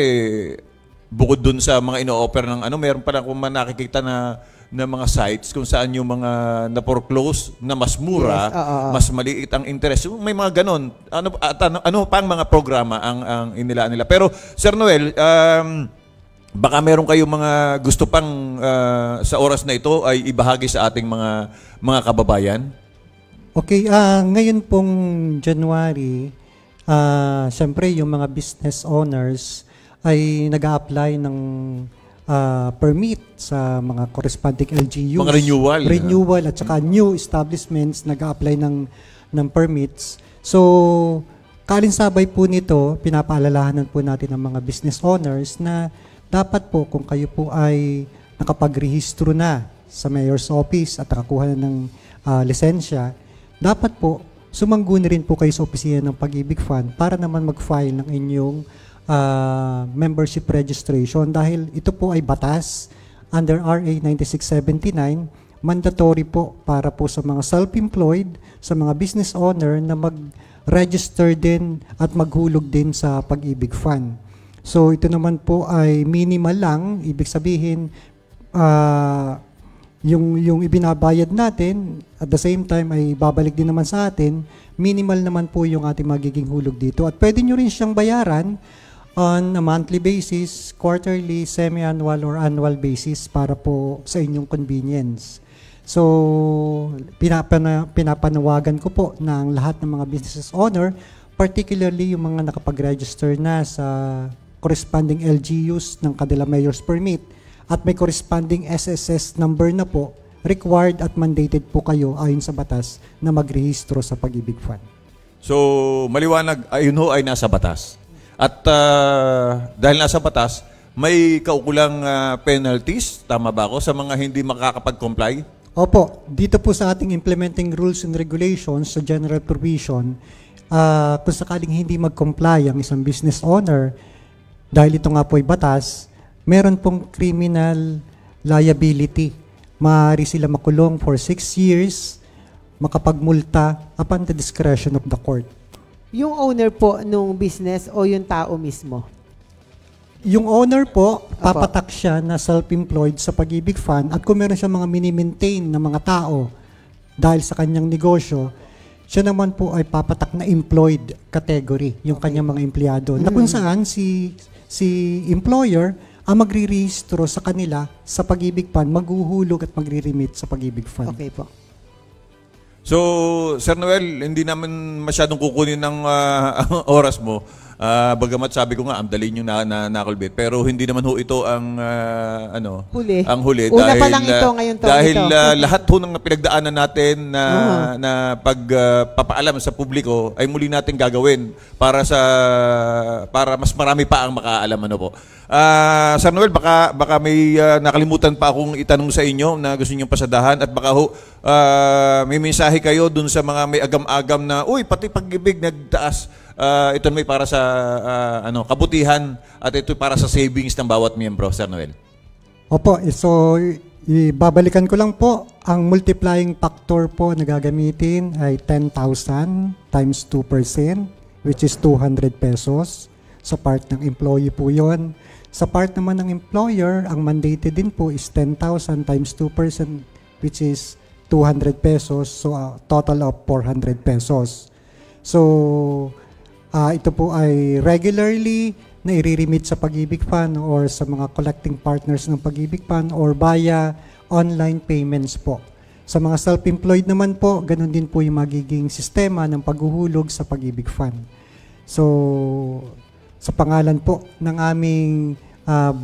bukod dun sa mga ino-offer ng meron pa lang kung nakikita na mga sites kung saan yung mga na-foreclose na mas mura, mas maliit ang interest. May mga ganon. Ano pang mga programa ang inilaan nila. Pero, Sir Noel, baka meron kayong mga gusto pang sa oras na ito ay ibahagi sa ating mga kababayan? Okay, ngayon pong January, siyempre yung mga business owners ay nag-a-apply ng permit sa mga corresponding LGUs. Mga renewal. At saka new establishments nag-a-apply ng permits. So, kalinsabay po nito, pinapaalalahanan po natin ang mga business owners na dapat po kung kayo po ay nakapagrehistro na sa mayor's office at nakakuha na ng lisensya, dapat po sumanggun rin po kayo sa opisina ng Pag-ibig Fund para naman mag-file ng inyong membership registration dahil ito po ay batas under RA 9679, mandatory po para po sa mga self-employed, sa mga business owner na mag-register din at maghulog din sa Pag-ibig Fund. So ito naman po ay minimal lang, ibig sabihin yung ibinabayad natin at the same time ay babalik din naman sa atin, minimal naman po yung ating magiging hulog dito at pwede nyo rin siyang bayaran on a monthly basis, quarterly, semi-annual, or annual basis para po sa inyong convenience. So, pinapanawagan ko po ng lahat ng mga business owner, particularly yung mga nakapag-register na sa corresponding LGUs ng Kadila Mayor's Permit at may corresponding SSS number na po, required at mandated po kayo ayon sa batas na magrehistro sa Pag-ibig Fund. So, maliwanag, ayun ho ay nasa batas. At dahil nasa batas, may kaukulang penalties, tama ba ako, sa mga hindi makakapag-comply? Opo. Dito po sa ating implementing rules and regulations sa general provision, kung sakaling hindi mag-comply ang isang business owner, dahil ito nga po ay batas, meron pong criminal liability. Maaari sila makulong for 6 years, makapagmulta upon the discretion of the court. Yung owner po nung business o yung tao mismo? Yung owner po, papatak siya na self-employed sa Pag-ibig Fund, at kung meron siya mga mini-maintain na mga tao dahil sa kanyang negosyo, siya naman po ay papatak na employed category, yung kanyang mga empleyado. Na kung saan si employer ang magre-rehistro sa kanila sa Pag-ibig Fund, maghuhulog at magre-remit sa Pag-ibig Fund. Okay po. So, Sir Noel, hindi naman masyadong kukunin ng oras mo. Bagamat sabi ko nga, ang dali nyo nakulbit. Pero hindi naman ho ito ang huli. Ang huli. Una pa lang ito, ngayon to. Dahil ito. lahat ho ng pinagdaanan natin na pagpapaalam sa publiko ay muli natin gagawin para mas marami pa ang makaalam. Ano po. Sir Noel, baka may nakalimutan pa akong itanong sa inyo na gusto ninyong pasadahan, at baka ho may mensahe kayo dun sa mga may agam-agam na, uy, pati Pag-ibig nagtaas. Ito may para sa kabutihan, at ito para sa savings ng bawat miyembro, Sir Noel. Opo, so ibabalikan ko lang po, ang multiplying factor po na gagamitin ay 10,000 times 2%, which is 200 pesos. Sa part ng employee po yon. Sa part naman ng employer, ang mandated din po is 10,000 times 2%, which is 200 pesos. So, total of 400 pesos. So, ito po ay regularly na i-remit sa Pag-ibig Fund or sa mga collecting partners ng Pag-ibig Fund or via online payments po. Sa mga self-employed naman po, ganun din po yung magiging sistema ng paghuhulog sa Pag-ibig Fund. So, sa pangalan po ng aming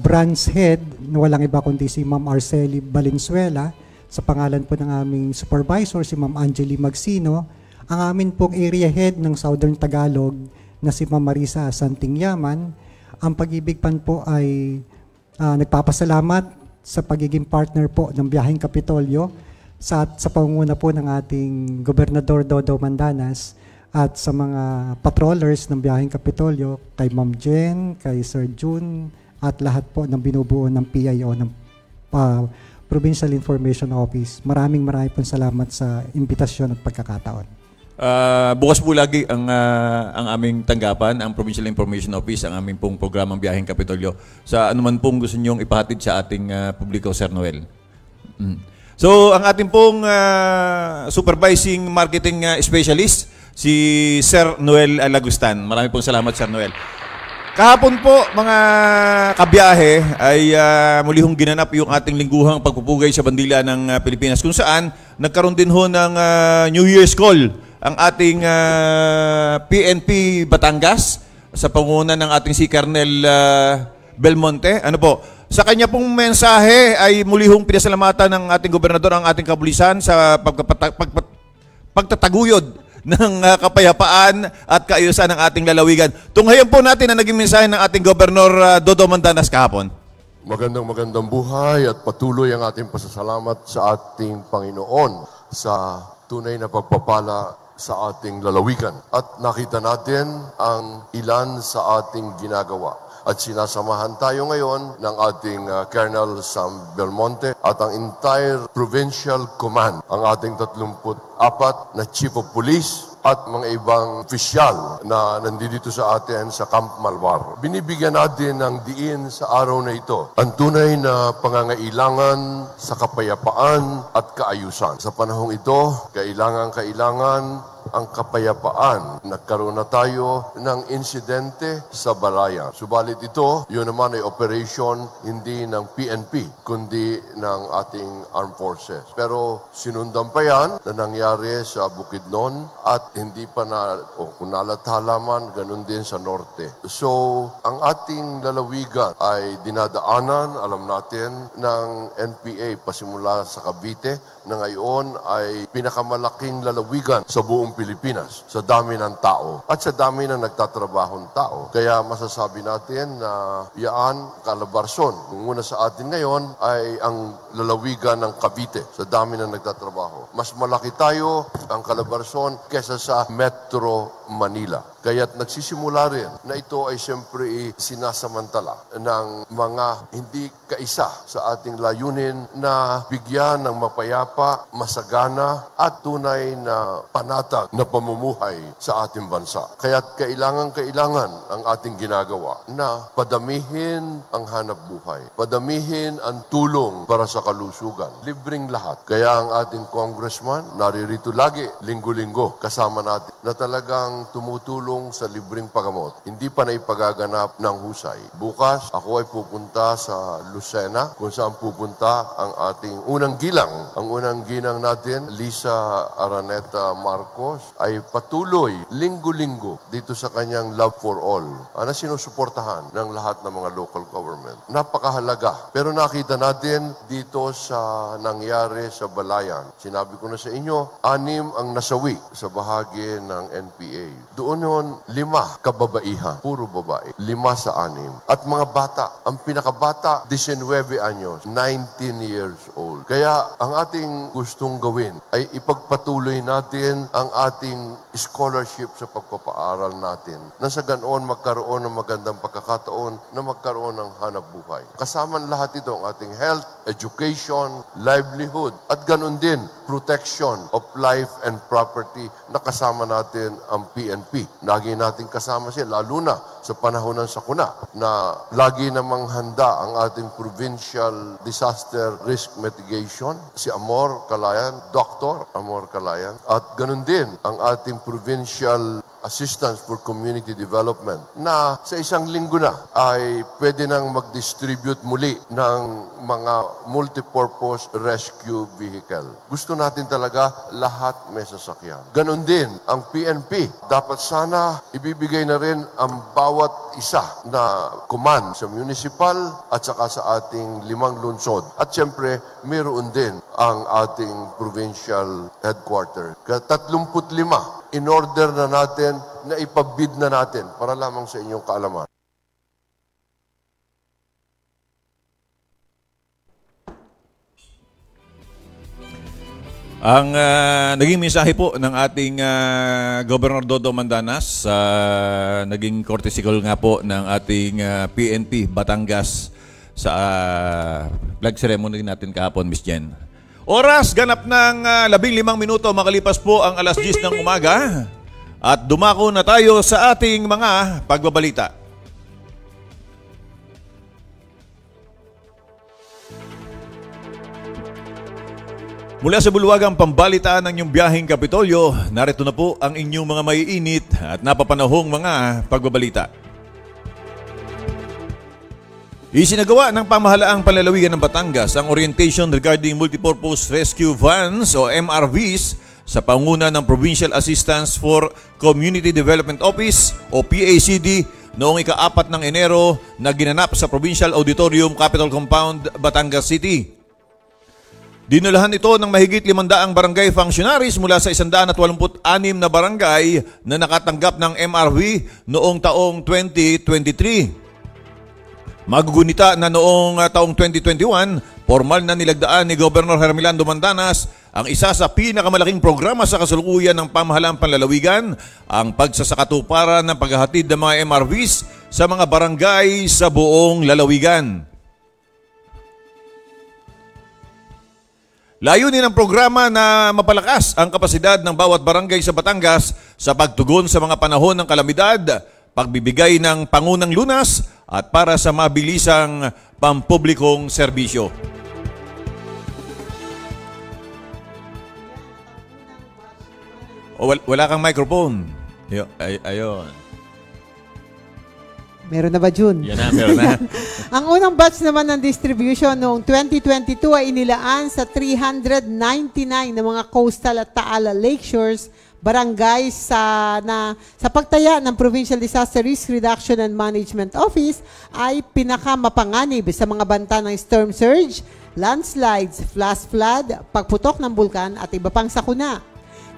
branch head, na walang iba kundi si Ma'am Arceli Valenzuela, sa pangalan po ng aming supervisor, si Ma'am Angeli Magsino, ang amin pong area head ng Southern Tagalog na si Ma'am Marisa Santingyaman, ang Pag-ibig Fund po ay nagpapasalamat sa pagiging partner po ng Biyaheng Kapitolyo sa pangunguna po ng ating Gobernador Dodo Mandanas, at sa mga patrollers ng Biyaheng Kapitolyo, kay Ma'am Jen, kay Sir June, at lahat po ng binubuo ng PIO, ng Provincial Information Office. Maraming pong salamat sa imbitasyon at pagkakataon. Bukas po lagi ang aming tanggapan, ang Provincial Information Office, ang aming pong programang Biyaheng Kapitolyo, sa anuman pong gusto nyong ipahatid sa ating publiko, Sir Noel. So, ang ating pong supervising marketing specialist, si Sir Noel Lagustan. Marami pong salamat, Sir Noel. Kahapon po, mga kabiyahe, ay muli hong ginanap yung ating lingguhang pagpupugay sa bandila ng Pilipinas, kung saan nagkaroon din ho ng New Year's Call ang ating PNP Batangas sa pangunguna ng ating si Colonel Belmonte. Ano po? Sa kanya pong mensahe ay muli hong pinasalamatan ng ating gobernador ang ating kapulisan sa pagtataguyod ng kapayapaan at kaayusan ng ating lalawigan. Tunghayan po natin ang naging mensahe ng ating Gobernador Dodo Mandanas kahapon. Magandang buhay at patuloy ang ating pasasalamat sa ating Panginoon sa tunay na pagpapala sa ating lalawigan. At nakita natin ang ilan sa ating ginagawa. At sinasamahan tayo ngayon ng ating Colonel Sam Belmonte at ang entire Provincial Command, ang ating 34 na Chief of Police at mga ibang opisyal na nandito sa atin sa Camp Malvar. Binibigyan natin ng diin sa araw na ito ang tunay na pangangailangan sa kapayapaan at kaayusan. Sa panahong ito, kailangan ang kapayapaan. Nagkaroon na tayo ng insidente sa Balayan. Subalit ito, yun naman ay operation hindi ng PNP, kundi ng ating armed forces. Pero sinundan pa yan na nangyari sa Bukidnon at hindi pa kung nalathala man, ganun din sa norte. So, ang ating lalawigan ay dinadaanan, alam natin, ng NPA pasimula sa Cavite, na ngayon ay pinakamalaking lalawigan sa buong Pilipinas sa dami ng tao at sa dami ng nagtatrabahong tao. Kaya masasabi natin na yaan Calabarzon. Kung una sa atin ngayon ay ang lalawigan ng Cavite sa dami ng nagtatrabaho. Mas malaki tayo ang Calabarzon kesa sa Metro Manila. Kaya't nagsisimula rin na ito ay siyempre sinasamantala ng mga hindi kaisa sa ating layunin na bigyan ng mapayapa, masagana at tunay na panatag na pamumuhay sa ating bansa. Kaya't kailangan ang ating ginagawa na padamihin ang hanap buhay, padamihin ang tulong para sa kalusugan. Libreng lahat. Kaya ang ating congressman naririto lagi, linggo-linggo, kasama natin na talagang tumutulong sa libreng paggamot. Hindi pa na ipagaganap ng husay. Bukas, ako ay pupunta sa Lucena, kung saan pupunta ang ating unang gilang. Ang unang ginang natin, Lisa Araneta Marcos, ay patuloy, linggo-linggo, dito sa kanyang Love for All, na sinusuportahan ng lahat ng mga local government. Napakahalaga. Pero nakita natin dito sa nangyari sa Balayan. Sinabi ko na sa inyo, 6 ang nasawi sa bahagi ng NPA. Doon yun, 5 kababaihan, puro babae, 5 sa 6. At mga bata, ang pinakabata, 19 anyos, 19 years old. Kaya ang ating gustong gawin ay ipagpatuloy natin ang ating scholarship sa pagpapaaral natin. Na sa ganoon magkaroon ng magandang pagkakataon na magkaroon ng hanap buhay. Kasama lahat ito ang ating health, education, livelihood, at ganoon din, protection of life and property na kasama natin ang PNP. Lagi natin kasama siya, lalo na sa panahon ng sakuna, na lagi namang handa ang ating Provincial Disaster Risk Mitigation, si Amor Calayan, Dr. Amor Calayan, at ganun din ang ating Provincial Assistance for Community Development na sa isang linggo na ay pwede nang mag-distribute muli ng mga multipurpose rescue vehicle. Gusto natin talaga lahat may sasakyan. Ganon din ang PNP. Dapat sana ibibigay na rin ang bawat isa na command sa municipal at saka sa ating 5 lungsod. At siyempre, mayroon din ang ating provincial headquarter. Kaya 35 in order na natin na ipabid na natin para lamang sa inyong kaalaman. Ang naging mensahe po ng ating Governor Dodo Mandanas, naging courtesy call nga po ng ating PNP Batangas sa flag ceremony natin kahapon, Miss Jen. Oras, ganap ng 15 minuto, makalipas po ang alas 10 ng umaga at dumako na tayo sa ating mga pagbabalita. Mula sa bulwagang pambalitaan ng inyong biyaheng Kapitolyo, narito na po ang inyong mga maiinit at napapanahong mga pagbabalita. Isinagawa ng pamahalaang panlalawigan ng Batangas ang orientation regarding Multipurpose Rescue Vans o MRVs sa panguna ng Provincial Assistance for Community Development Office o PACD noong ika-4 ng Enero na ginanap sa Provincial Auditorium Capitol Compound, Batangas City. Dinulahan ito ng mahigit 500 barangay functionaries mula sa 186 na barangay na nakatanggap ng MRV noong taong 2023. Magugunita na noong taong 2021, formal na nilagdaan ni Governor Hermelando Mandanas ang isa sa pinakamalaking programa sa kasalukuyan ng pamahalaang panlalawigan, ang pagsasakatuparan ng paghahatid ng mga MRVs sa mga barangay sa buong lalawigan. Layunin ng programa na mapalakas ang kapasidad ng bawat barangay sa Batangas sa pagtugon sa mga panahon ng kalamidad, pagbibigay ng pangunang lunas at para sa mabilisang pampublikong serbisyo. Wala kang microphone. Ayun. Meron na ba, June? Yan na, meron na. Ang unang batch naman ng distribution noong 2022 ay inilaan sa 399 na mga coastal at Taala Lakeshores barangay sa pagtaya ng Provincial Disaster Risk Reduction and Management Office ay pinakamapanganib sa mga banta ng storm surge, landslides, flash flood, pagputok ng bulkan at iba pang sakuna.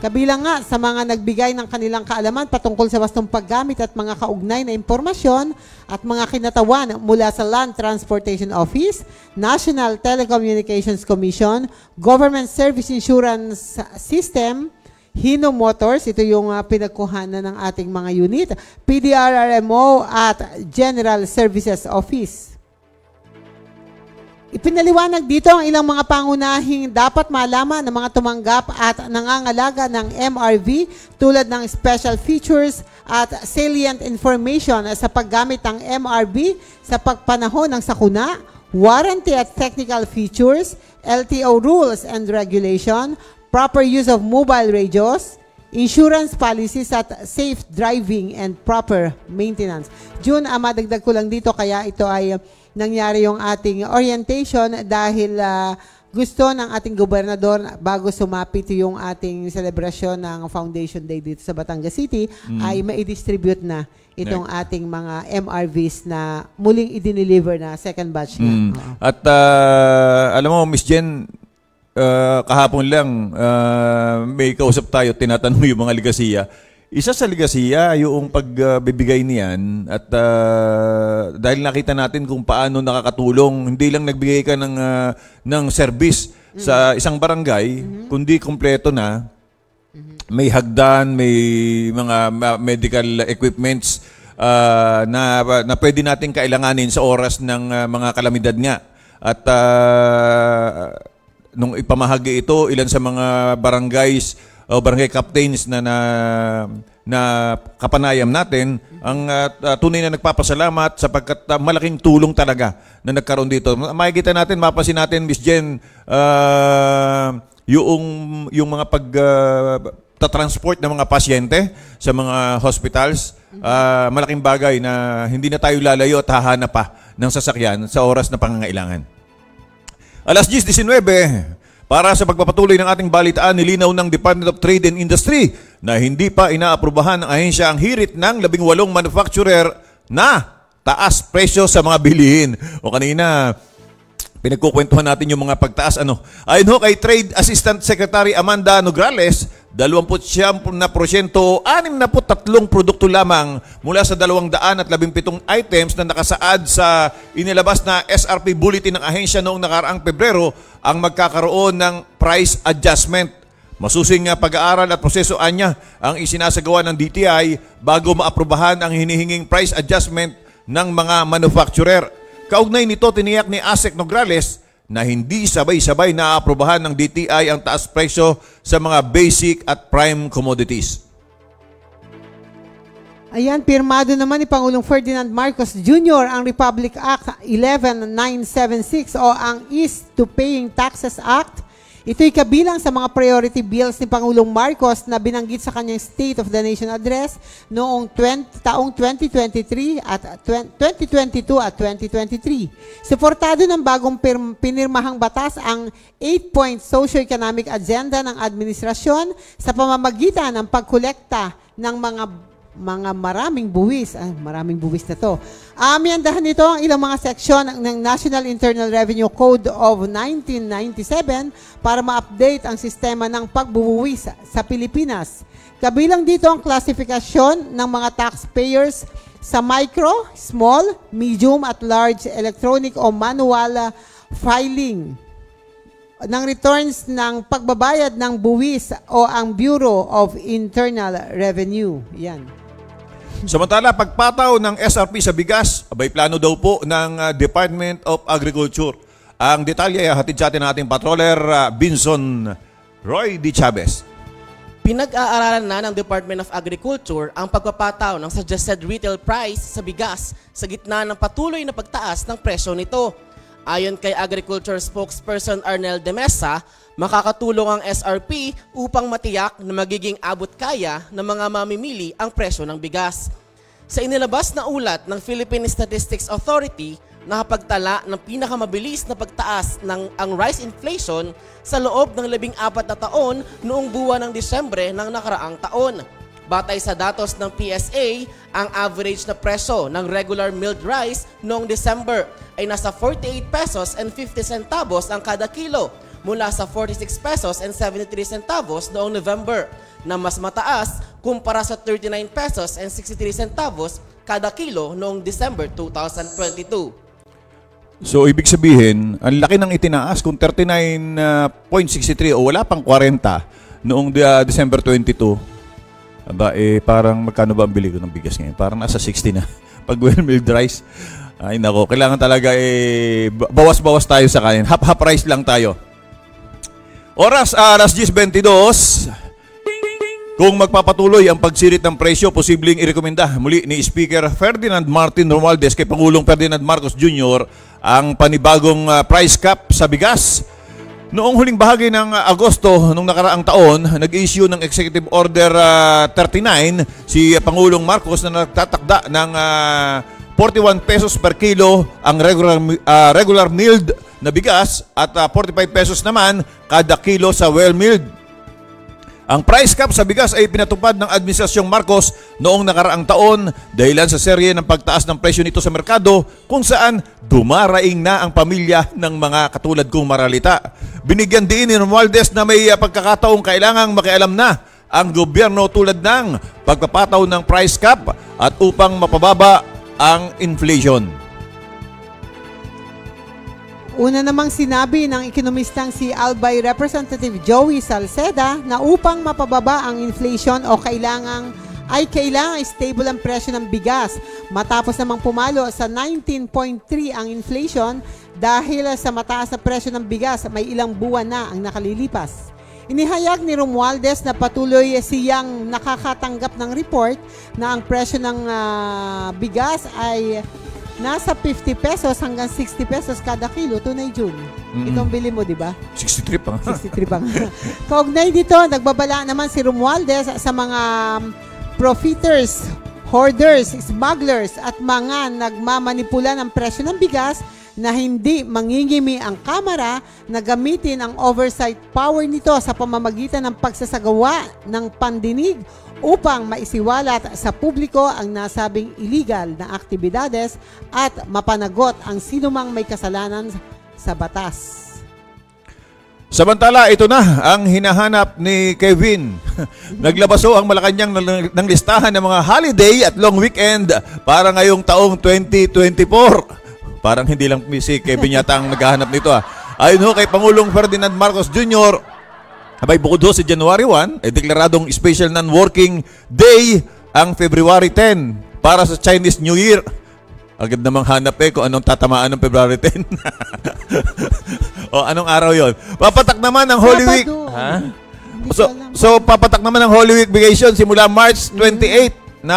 Kabilang nga sa mga nagbigay ng kanilang kaalaman patungkol sa wastong paggamit at mga kaugnay na impormasyon at mga kinatawan mula sa Land Transportation Office, National Telecommunications Commission, Government Service Insurance System, Hino Motors, ito yung pinagkuhanan ng ating mga unit. PDRRMO at General Services Office. Ipinaliwanag dito ang ilang mga pangunahing dapat malaman ng mga tumanggap at nangangalaga ng MRV tulad ng special features at salient information sa paggamit ng MRV sa pagpanahon ng sakuna, warranty at technical features, LTO rules and regulation, proper use of mobile radios, insurance policies at safe driving and proper maintenance. June, madagdag ko lang dito kaya ito ay nangyari yung ating orientation dahil gusto ng ating gobernador bago sumapit yung ating selebrasyon ng Foundation Day dito sa Batangas City ay mai-distribute na itong ating mga MRVs na muling i-deliver na second batch na. At alam mo, Miss Jen, kahapon lang may kausap tayo, tinatanong yung mga ligasiya. Isa sa ligasiya yung pagbibigay niyan at dahil nakita natin kung paano nakakatulong, hindi lang nagbigay ka ng service sa isang barangay, kundi kumpleto na. May hagdan, may mga medical equipments na pwede natin kailanganin sa oras ng mga kalamidad nga. At nung ipamahagi ito, ilan sa mga barangays o barangay captains na kapanayam natin, ang tunay na nagpapasalamat sapagkat malaking tulong talaga na nagkaroon dito. Makikita natin, mapasin natin, Miss Jen, yung mga pagtatransport ng mga pasyente sa mga hospitals, malaking bagay na hindi na tayo lalayo at hahanap pa ng sasakyan sa oras na pangangailangan. Alas 10:19, para sa pagpapatuloy ng ating balitaan, nilinaw ng Department of Trade and Industry na hindi pa inaaprubahan ng ahensya ang hirit ng 18 manufacturer na taas presyo sa mga bilihin. O kanina, pinagkukwentuhan natin yung mga pagtaas. Ayon kay Trade Assistant Secretary Amanda Nograles, 29%, 63 produkto lamang mula sa 217 items na nakasaad sa inilabas na SRP Bulletin ng ahensya noong nakaraang Pebrero ang magkakaroon ng price adjustment. Masusing pag-aaral at proseso anya ang isinasagawa ng DTI bago maaprubahan ang hinihinging price adjustment ng mga manufacturer. Kaugnay nito, tiniyak ni ASEC Nograles na hindi sabay-sabay naaprubahan ng DTI ang taas presyo sa mga basic at prime commodities. Ayan, pirmado naman ni Pangulong Ferdinand Marcos Jr. ang Republic Act 11976 o ang Ease to Paying Taxes Act. Ito'y kabilang sa mga priority bills ni Pangulong Marcos na binanggit sa kanyang State of the Nation Address noong taong 2023 at 2022 at 2023. Suportado ng bagong pinirmahang batas ang 8-point socio-economic agenda ng administrasyon sa pamamagitan ng pagkolekta ng mga maraming buwis. Maraming buwis na to. Amiyandahan nito ang ilang mga seksyon ng National Internal Revenue Code of 1997 para ma-update ang sistema ng pagbubuwis sa Pilipinas. Kabilang dito ang klasifikasyon ng mga taxpayers sa micro, small, medium at large electronic o manual filing ng returns ng pagbabayad ng buwis o ang Bureau of Internal Revenue. Yan. Samantala, pagpataw ng SRP sa bigas, abay plano daw po ng Department of Agriculture. Ang detalye ay hatid sa atin ating patroller Binson Roy D. Chavez. Pinag-aaralan na ng Department of Agriculture ang pagpapataw ng suggested retail price sa bigas sa gitna ng patuloy na pagtaas ng presyo nito. Ayon kay Agriculture Spokesperson Arnel de Mesa, makakatulong ang SRP upang matiyak na magiging abot kaya ng mga mamimili ang presyo ng bigas. Sa inilabas na ulat ng Philippine Statistics Authority, nakapagtala ng pinakamabilis na pagtaas ng ang rice inflation sa loob ng 14 na taon noong buwan ng Disyembre ng nakaraang taon. Batay sa datos ng PSA, ang average na presyo ng regular milled rice noong December ay nasa 48 pesos and 50 centavos ang kada kilo mula sa 46 pesos and 73 centavos noong November na mas mataas kumpara sa 39 pesos and 63 centavos kada kilo noong December 2022. So, ibig sabihin, ang laki ng itinaas kung 39.63 o wala pang 40 noong December 22, aba, parang magkano ba ang bili ko ng bigas ngayon? Parang nasa 60 na. Pag well-milled rice, ay nako, kailangan talaga bawas-bawas tayo sa kanin. Half rice lang tayo. Oras, alas 10:22. Kung magpapatuloy ang pagsirit ng presyo, posibleng irekomenda muli ni Speaker Ferdinand Martin Romualdez kay Pangulong Ferdinand Marcos Jr. ang panibagong price cap sa bigas. Noong huling bahagi ng Agosto nung nakaraang taon, nag-issue ng Executive Order 39 si Pangulong Marcos na nagtatakda ng 41 pesos per kilo ang regular milled na bigas at 45 pesos naman kada kilo sa well-milled. Ang price cap sa bigas ay pinatupad ng Administrasyong Marcos noong nakaraang taon dahilan sa serye ng pagtaas ng presyo nito sa merkado kung saan dumaraing na ang pamilya ng mga katulad kong maralita. Binigyan din ni Romualdez na may pagkakataong kailangang makialam na ang gobyerno tulad ng pagpapataw ng price cap at upang mapababa ang inflation. Una namang sinabi ng ekonomistang si Albay Representative Joey Salceda na upang mapababa ang inflation o kailangan stable ang presyo ng bigas matapos namang pumalo sa 19.3 ang inflation dahil sa mataas na presyo ng bigas may ilang buwan na ang nakalilipas. Inihayag ni Romualdez na patuloy siyang nakakatanggap ng report na ang presyo ng bigas ay nasa 50 pesos hanggang 60 pesos kada kilo, tunay June. Itong bili mo, di ba? 63 pa. 63 pa. Kaugnay dito, nagbabala naman si Romualdez sa mga profiteers, hoarders, smugglers at mga nagmamanipula ng presyo ng bigas na hindi mangingimi ang Kamara na gamitin ang oversight power nito sa pamamagitan ng pagsasagawa ng pandinig upang maisiwalat sa publiko ang nasabing illegal na aktibidades at mapanagot ang sinumang may kasalanan sa batas. Samantala, ito na ang hinahanap ni Kevin. Naglabaso ang Malacanang ng listahan ng mga holiday at long weekend para ngayong taong 2024. Parang hindi lang si Kevin yata ang naghahanap nito. Ayon ho kay Pangulong Ferdinand Marcos Jr., abay, bukod ho sa January 1, ay deklaradong special non-working day ang February 10 para sa Chinese New Year. Agad namang hanap kung anong tatamaan ng February 10. O, anong araw yon? Papatak naman ang Holy Week. Ha? So, papatak naman ang Holy Week vacation simula March 28 na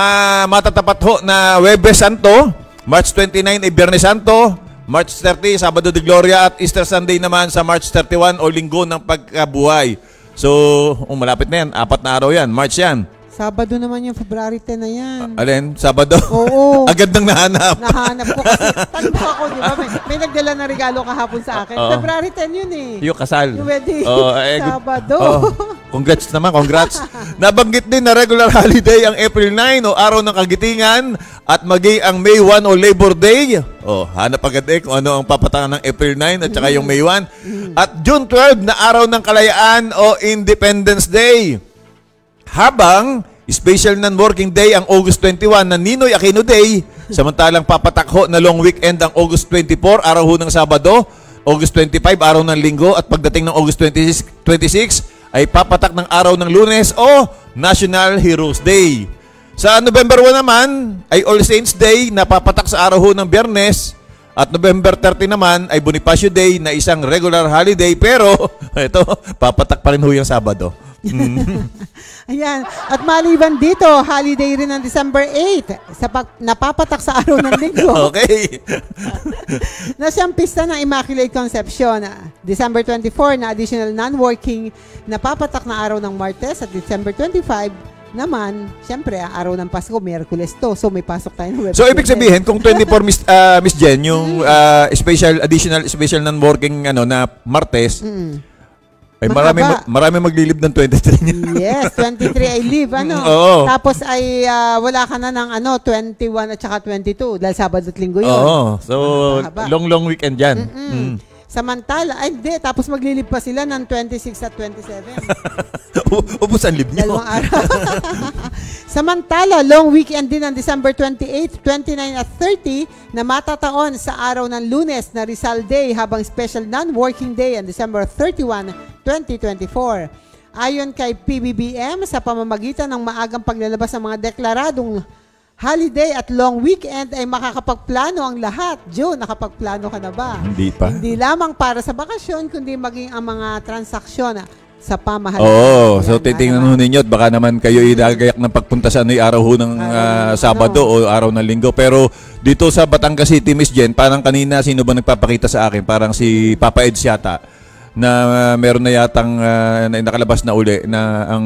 matatapat ho na Huwebes Santo, March 29 ay Biyernes Santo, March 30, Sabado de Gloria at Easter Sunday naman sa March 31 o Linggo ng Pagkabuhay. So, malapit na yan. 4 na araw yan. March yan. Sabado naman yung February 10 na yan. Alin? Sabado? Oo. Agad nang nahanap. Nahanap ko kasi. Tanong ako, di ba? May nagdala na regalo kahapon sa akin. February 10 yun eh. Yung kasal. Yung wedding. Sabado. Congrats naman, congrats. Nabanggit din na regular holiday ang April 9 o araw ng kagitingan at maging ang May 1 o Labor Day. Hanap agad kung ano ang papatakan ng April 9 at saka yung May 1. At June 12 na araw ng kalayaan o Independence Day. Habang special non-working day ang August 21 na Ninoy Aquino Day, samantalang papatak ho na long weekend ang August 24, araw ho ng Sabado, August 25, araw ng Linggo, at pagdating ng August 26 ay papatak ng araw ng Lunes o National Heroes Day. Sa November 1 naman ay All Saints Day na papatak sa araw ho ng Biyernes, at November 30 naman ay Bonifacio Day na isang regular holiday pero ito, papatak pa rin ho yung Sabado. Ayan. At maliban dito, holiday rin ng December 8 sa napapatak sa araw ng Linggo. Okay. Na siyang pista ng Immaculate Conception. December 24 na additional non-working napapatak na araw ng Martes at December 25 naman, siyempre, ang araw ng Pasko, Miyerkules to. So, may pasok tayo ng Webes. So, ibig sabihin, kung 24 Miss Jen, yung special non-working na Martes, ay marami maglilib ng 23 niya. Yes, 23 ay leave. Oo. Tapos ay wala ka na ng 21 at saka 22 dahil Sabado at Linggo yun. Oo. So, long weekend yan. Samantala, ay hindi, tapos maglilib pa sila ng 26 at 27. Ubus ang lib nyo. Dalawang araw. Samantala, long weekend din ng December 28, 29 at 30 na matataon sa araw ng Lunes na Rizal Day habang special non-working day on December 31, 2024. Ayon kay PBBM, sa pamamagitan ng maagang paglalabas ng mga deklaradong holiday at long weekend ay makakapagplano ang lahat. Joe, nakapagplano ka na ba? Hindi pa. Hindi lamang para sa bakasyon, kundi maging ang mga transaksyon sa pamahalaan. Oo, so titingnan ho ninyo at baka naman kayo idagayak ng pagpunta sa araw ho ng Sabado o araw ng Linggo. Pero dito sa Batangas City, Miss Jen, parang kanina sino ba nagpapakita sa akin? Parang si Papa Eds yata na meron na yatang nakalabas na uli na ang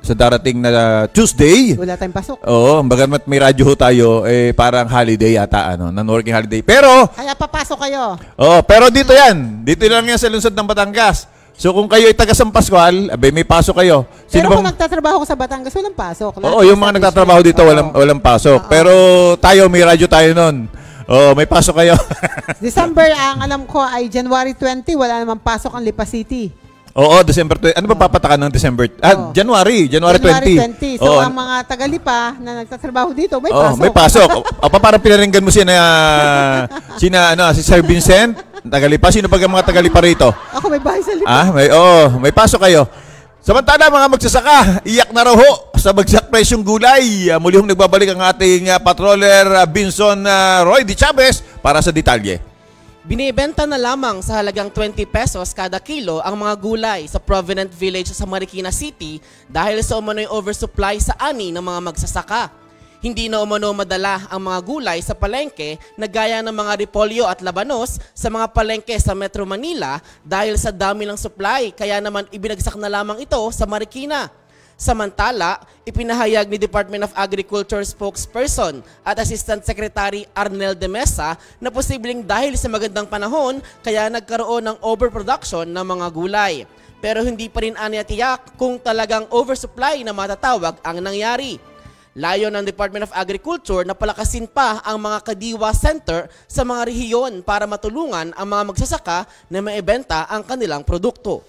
sa darating na Tuesday. Wala tayong pasok. Oo, bagamat may radyo ho tayo, parang holiday yata, non-working holiday. Pero, kaya papasok kayo. Oo, pero dito yan. Dito lang yan sa lungsod ng Batangas. So kung kayo ay taga San Pascual, may pasok kayo. Pero kung nagtatrabaho ko sa Batangas, walang pasok. Oo, yung mga nagtatrabaho dito, walang pasok. Pero tayo, may radyo tayo nun. Oh, may pasok kayo. December, ang alam ko ay January 20, wala namang pasok ang Lipa City. Oo, December 20. Ano ba papatakan ng December? January 20. So, ang mga taga-Lipa na nagtatrabaho dito, may pasok. May pasok. Parang pinaringgan mo si Sir Vincent, taga-Lipa. Sino ba ang mga taga-Lipa rito? Ako may bahay sa Lipa. May pasok kayo. Samantala, mga magsasaka, iyak na raw ho sa bagsak presyong gulay. Muli hong nagbabalik ang ating patroller Binson Roy Di Chavez para sa detalye. Binibenta na lamang sa halagang 20 pesos kada kilo ang mga gulay sa Provident Village sa Marikina City dahil sa umano'y oversupply sa ani ng mga magsasaka. Hindi na umano madala ang mga gulay sa palengke na gaya ng mga repolyo at labanos sa mga palengke sa Metro Manila dahil sa dami ng supply, kaya naman ibinagsak na lamang ito sa Marikina. Samantala, ipinahayag ni Department of Agriculture spokesperson at Assistant Secretary Arnel de Mesa na posibleng dahil sa magandang panahon kaya nagkaroon ng overproduction ng mga gulay. Pero hindi pa rin aniya tiyak kung talagang oversupply na matatawag ang nangyari. Layo ng Department of Agriculture na palakasin pa ang mga Kadiwa Center sa mga rehiyon para matulungan ang mga magsasaka na maibenta ang kanilang produkto.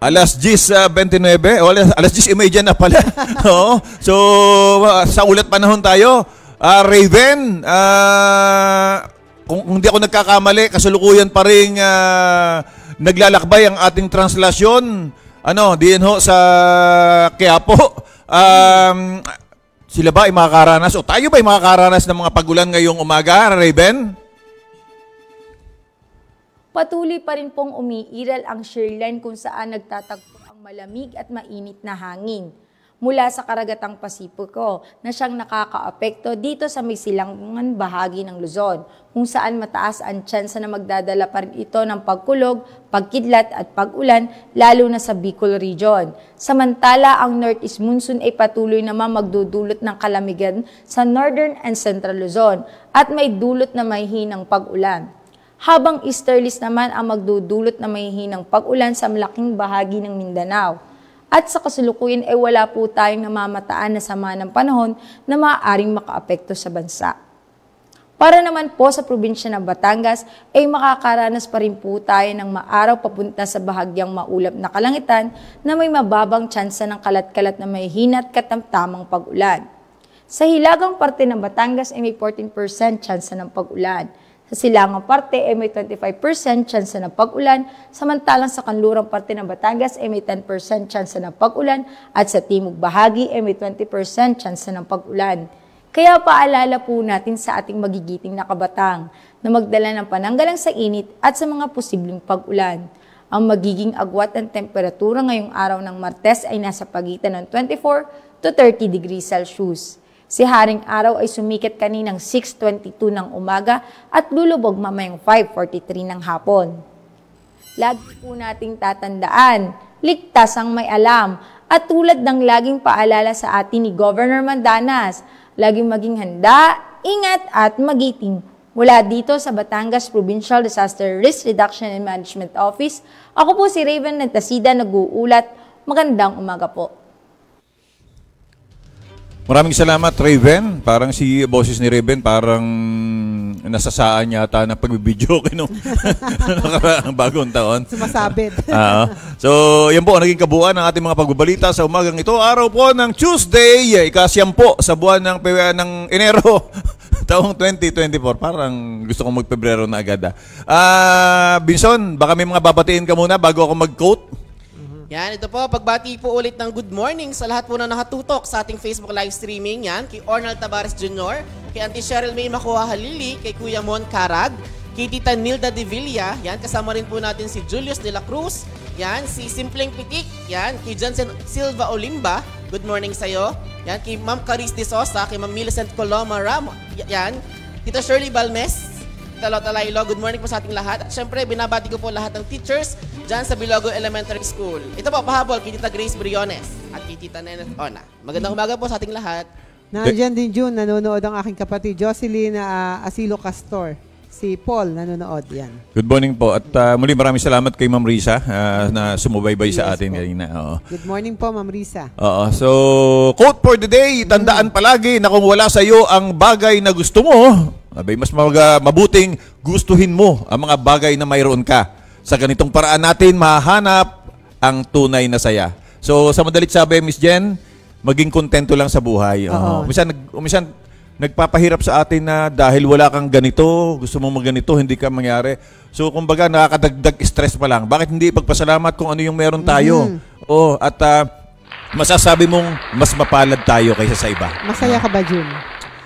Alas 10:29, alas 10:30 na pala. So, sa ulat panahon tayo. Raven, kung hindi ako nagkakamali, kasulukuyan pa rin naglalakbay ang ating translasyon. Diyan ho sa Quiapo. Sila ba ay makakaranas o tayo ba ay makakaranas ng mga pagulan ngayong umaga, Raven? Patuloy pa rin pong umiiral ang shoreline kung saan nagtatagpo ang malamig at mainit na hangin mula sa karagatang Pasipiko na siyang nakakaapekto dito sa may silangan bahagi ng Luzon, kung saan mataas ang tsansa na magdadala pa rin ito ng pagkulog, pagkidlat at pag-ulan, lalo na sa Bicol Region. Samantala, ang Northeast Monsoon ay patuloy naman magdudulot ng kalamigan sa Northern and Central Luzon at may dulot na may hinang pag-ulan. Habang easterlies naman ang magdudulot na may hinang pag-ulan sa malaking bahagi ng Mindanao. At sa kasalukuyan ay wala po tayong namamataan na sama ng panahon na maaaring makaapekto sa bansa. Para naman po sa probinsya ng Batangas ay makakaranas pa rin po tayo ng maaraw papunta sa bahagyang maulap na kalangitan na may mababang tsansa ng kalat-kalat na may hina at katamtamang pag-ulan. Sa hilagang parte ng Batangas ay may 14% tsansa ng pag-ulan. Sa silangang parte ay may 25% tsansa ng pag-ulan, samantalang sa kanlurang parte ng Batangas ay may 10% tsansa ng pag-ulan at sa timog bahagi ay may 20% tsansa ng pag-ulan. Kaya paalala po natin sa ating magigiting na kabatang na magdala ng pananggalang sa init at sa mga posibleng pag-ulan. Ang magiging agwat ng temperatura ngayong araw ng Martes ay nasa pagitan ng 24 to 30 degrees Celsius. Si Haring Araw ay sumikat kaninang 6:22 ng umaga at lulubog mamayang 5:43 ng hapon. Lagi po nating tatandaan, ligtas ang may alam at tulad ng laging paalala sa atin ni Governor Mandanas, laging maging handa, ingat at magiting. Mula dito sa Batangas Provincial Disaster Risk Reduction and Management Office, ako po si Raven Nantasida nag-uulat. Magandang umaga po. Maraming salamat, Raven. Parang si boses ni Raven, parang nasasaan yata ng pagbibidyo nung nakaraang bagong taon. Sumasabit. So, yan po ang naging kabuuan ng ating mga pagbabalita sa umagang ito. Araw po ng Tuesday, ika-10 sa buwan ng Enero Taong 2024, parang gusto kong mag-Pebrero na agad. Binson, baka may mga babatiin ka muna bago ako mag-quote. Yan, ito po, pagbati po ulit ng good morning sa lahat po na nakatutok sa ating Facebook live streaming. Yan, kay Ornal Tabares Jr., kay Auntie Cheryl May Makuha Halili, kay Kuya Mon Carag, kay Tita Nilda De Villa, yan, kasama rin po natin si Julius De La Cruz, yan, si Simpleng Pitik, yan, kay Johnson Silva Olimba, good morning sa'yo, yan, kay Ma'am Caris De Sosa, kay Ma'am Millicent Coloma Ramos, yan, Tita Shirley Balmes, Talaylo, good morning po sa ating lahat. At syempre, binabati ko po lahat ng teachers dyan sa Bilogo Elementary School. Ito po, pahabol, kay Tita Grace Briones at kay Tita Nenet Ona. Magandang umaga po sa ating lahat. Nandiyan din June, nanonood ang aking kapatid Jocelyn Asilo Castor. Si Paul nanonood, yan. Good morning po. At muli maraming salamat kay Ma'am Risa na sumubaybay sa atin kanina. Good morning po, Ma'am Risa. So, quote for the day, tandaan palagi na kung wala sa iyo ang bagay na gusto mo, mas mabuting gustuhin mo ang mga bagay na mayroon ka. Sa ganitong paraan natin, mahahanap ang tunay na saya. So, sa madalit sabi, Miss Jen, maging kontento lang sa buhay. Umisan, nagpapahirap sa atin na dahil wala kang ganito, gusto mong magganito, hindi ka mangyari. So, kumbaga, nakakadagdag stress pa lang. Bakit hindi ipagpasalamat kung ano yung meron tayo? At masasabi mong mas mapalad tayo kaysa sa iba. Masaya ka ba, June?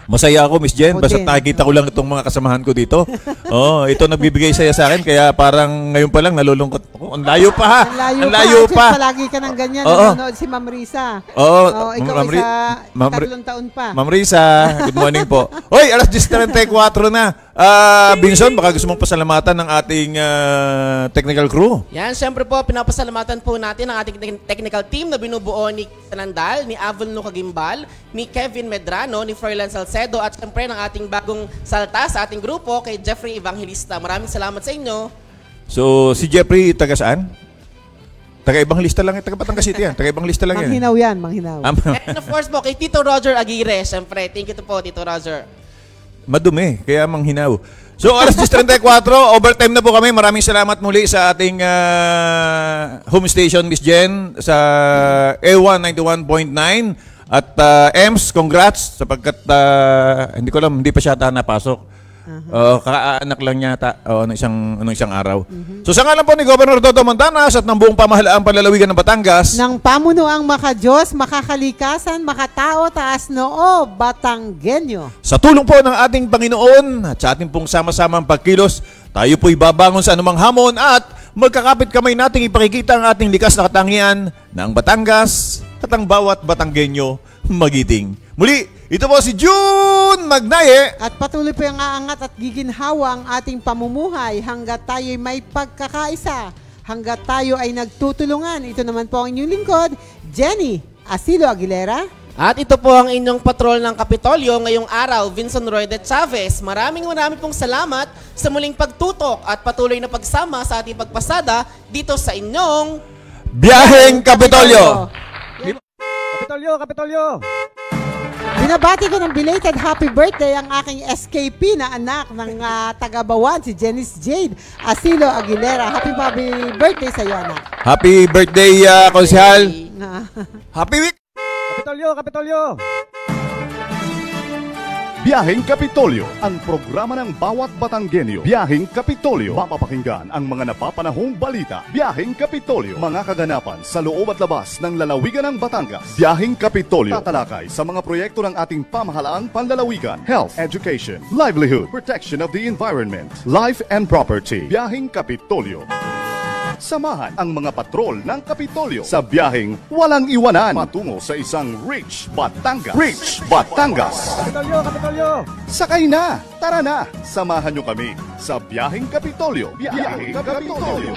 Masaya ako, Miss Jen. Basta nakikita ko lang itong mga kasamahan ko dito. Ito nagbibigay saya sa akin. Kaya parang ngayon pa lang nalulungkot ako. Ang layo pa ha. Ang layo pa. Palagi ka ng ganyan. Nanonood si Ma'am Risa. Ikaw ay sa 3 taon pa. Ma'am Risa, good morning po. Hoy, alas 10:34 na. Binson, baka gusto mong pasalamatan ng ating technical crew. Yan, syempre po, pinapasalamatan po natin ang ating technical team na binubuo ni Tanandal, ni Avon Nukagimbal, ni Kevin Medrano, ni Ferlan Salcedo, at syempre ng ating bagong salta sa ating grupo kay Jeffrey Evangelista. Maraming salamat sa inyo. So, si Jeffrey, taga saan? Taga-ibang lista lang, taga Batangas City yan. Taga-ibang lista lang Manghinaw yan, Manghinaw. And of course po, kay Tito Roger Aguirre, syempre. Thank you po, Tito Roger. Madumi, kaya manghinaw. So, alas 10:34, overtime na po kami. Maraming salamat muli sa ating home station, Miss Jen, sa A1 91.9. At Ems, congrats, sapagkat hindi ko alam, hindi pa siya napasok. Kakaanak lang yata anong isang araw. So sa ngalan po ni Governor Dodo Montanas at ng buong pamahalaang panlalawigan ng Batangas, ng pamunuang makadiyos, makakalikasan, makatao, taas noo, Batanggenyo. Sa tulong po ng ating Panginoon at sa ating pong sama-samang pagkilos, tayo po'y babangon sa anumang hamon at magkakapit kamay nating ipakikita ang ating likas na katangian ng Batangas at ang bawat Batanggenyo magiting. Muli, ito po si June Magnaye. At patuloy po yung aangat at giginhawa ang ating pamumuhay hanggat tayo'y may pagkakaisa, hanggat tayo ay nagtutulungan. Ito naman po ang inyong lingkod, Jenny Asilo Aguilera. At ito po ang inyong patrol ng Kapitolyo ngayong araw, Vincent Roy de Chavez. Maraming pong salamat sa muling pagtutok at patuloy na pagsama sa ating pagpasada dito sa inyong Biyaheng Kapitolyo. Kapitolyo! Binabati ko ng belated happy birthday ang aking SKP na anak ng taga-Bawan, si Janice Jade Asilo Aguilera. Happy birthday sa iyo, anak. Happy birthday, Konsehal. Happy week! Kapitolyo! Biyaheng Kapitolyo, ang programa ng bawat Batanggenyo. Biyaheng Kapitolyo, mapapakinggan ang mga napapanahong balita. Biyaheng Kapitolyo, mga kaganapan sa loob at labas ng lalawigan ng Batangas. Biyaheng Kapitolyo, tatalakay sa mga proyekto ng ating pamahalaang panlalawigan, health, education, livelihood, protection of the environment, life and property. Biyaheng Kapitolyo. Samahan ang mga patrol ng Kapitolyo sa biyaheng walang iwanan patungo sa isang Rich Batangas. Rich Batangas! Kapitolyo! Sakay na! Tara na! Samahan nyo kami sa biyaheng Kapitolyo. Biyaheng Kapitolyo!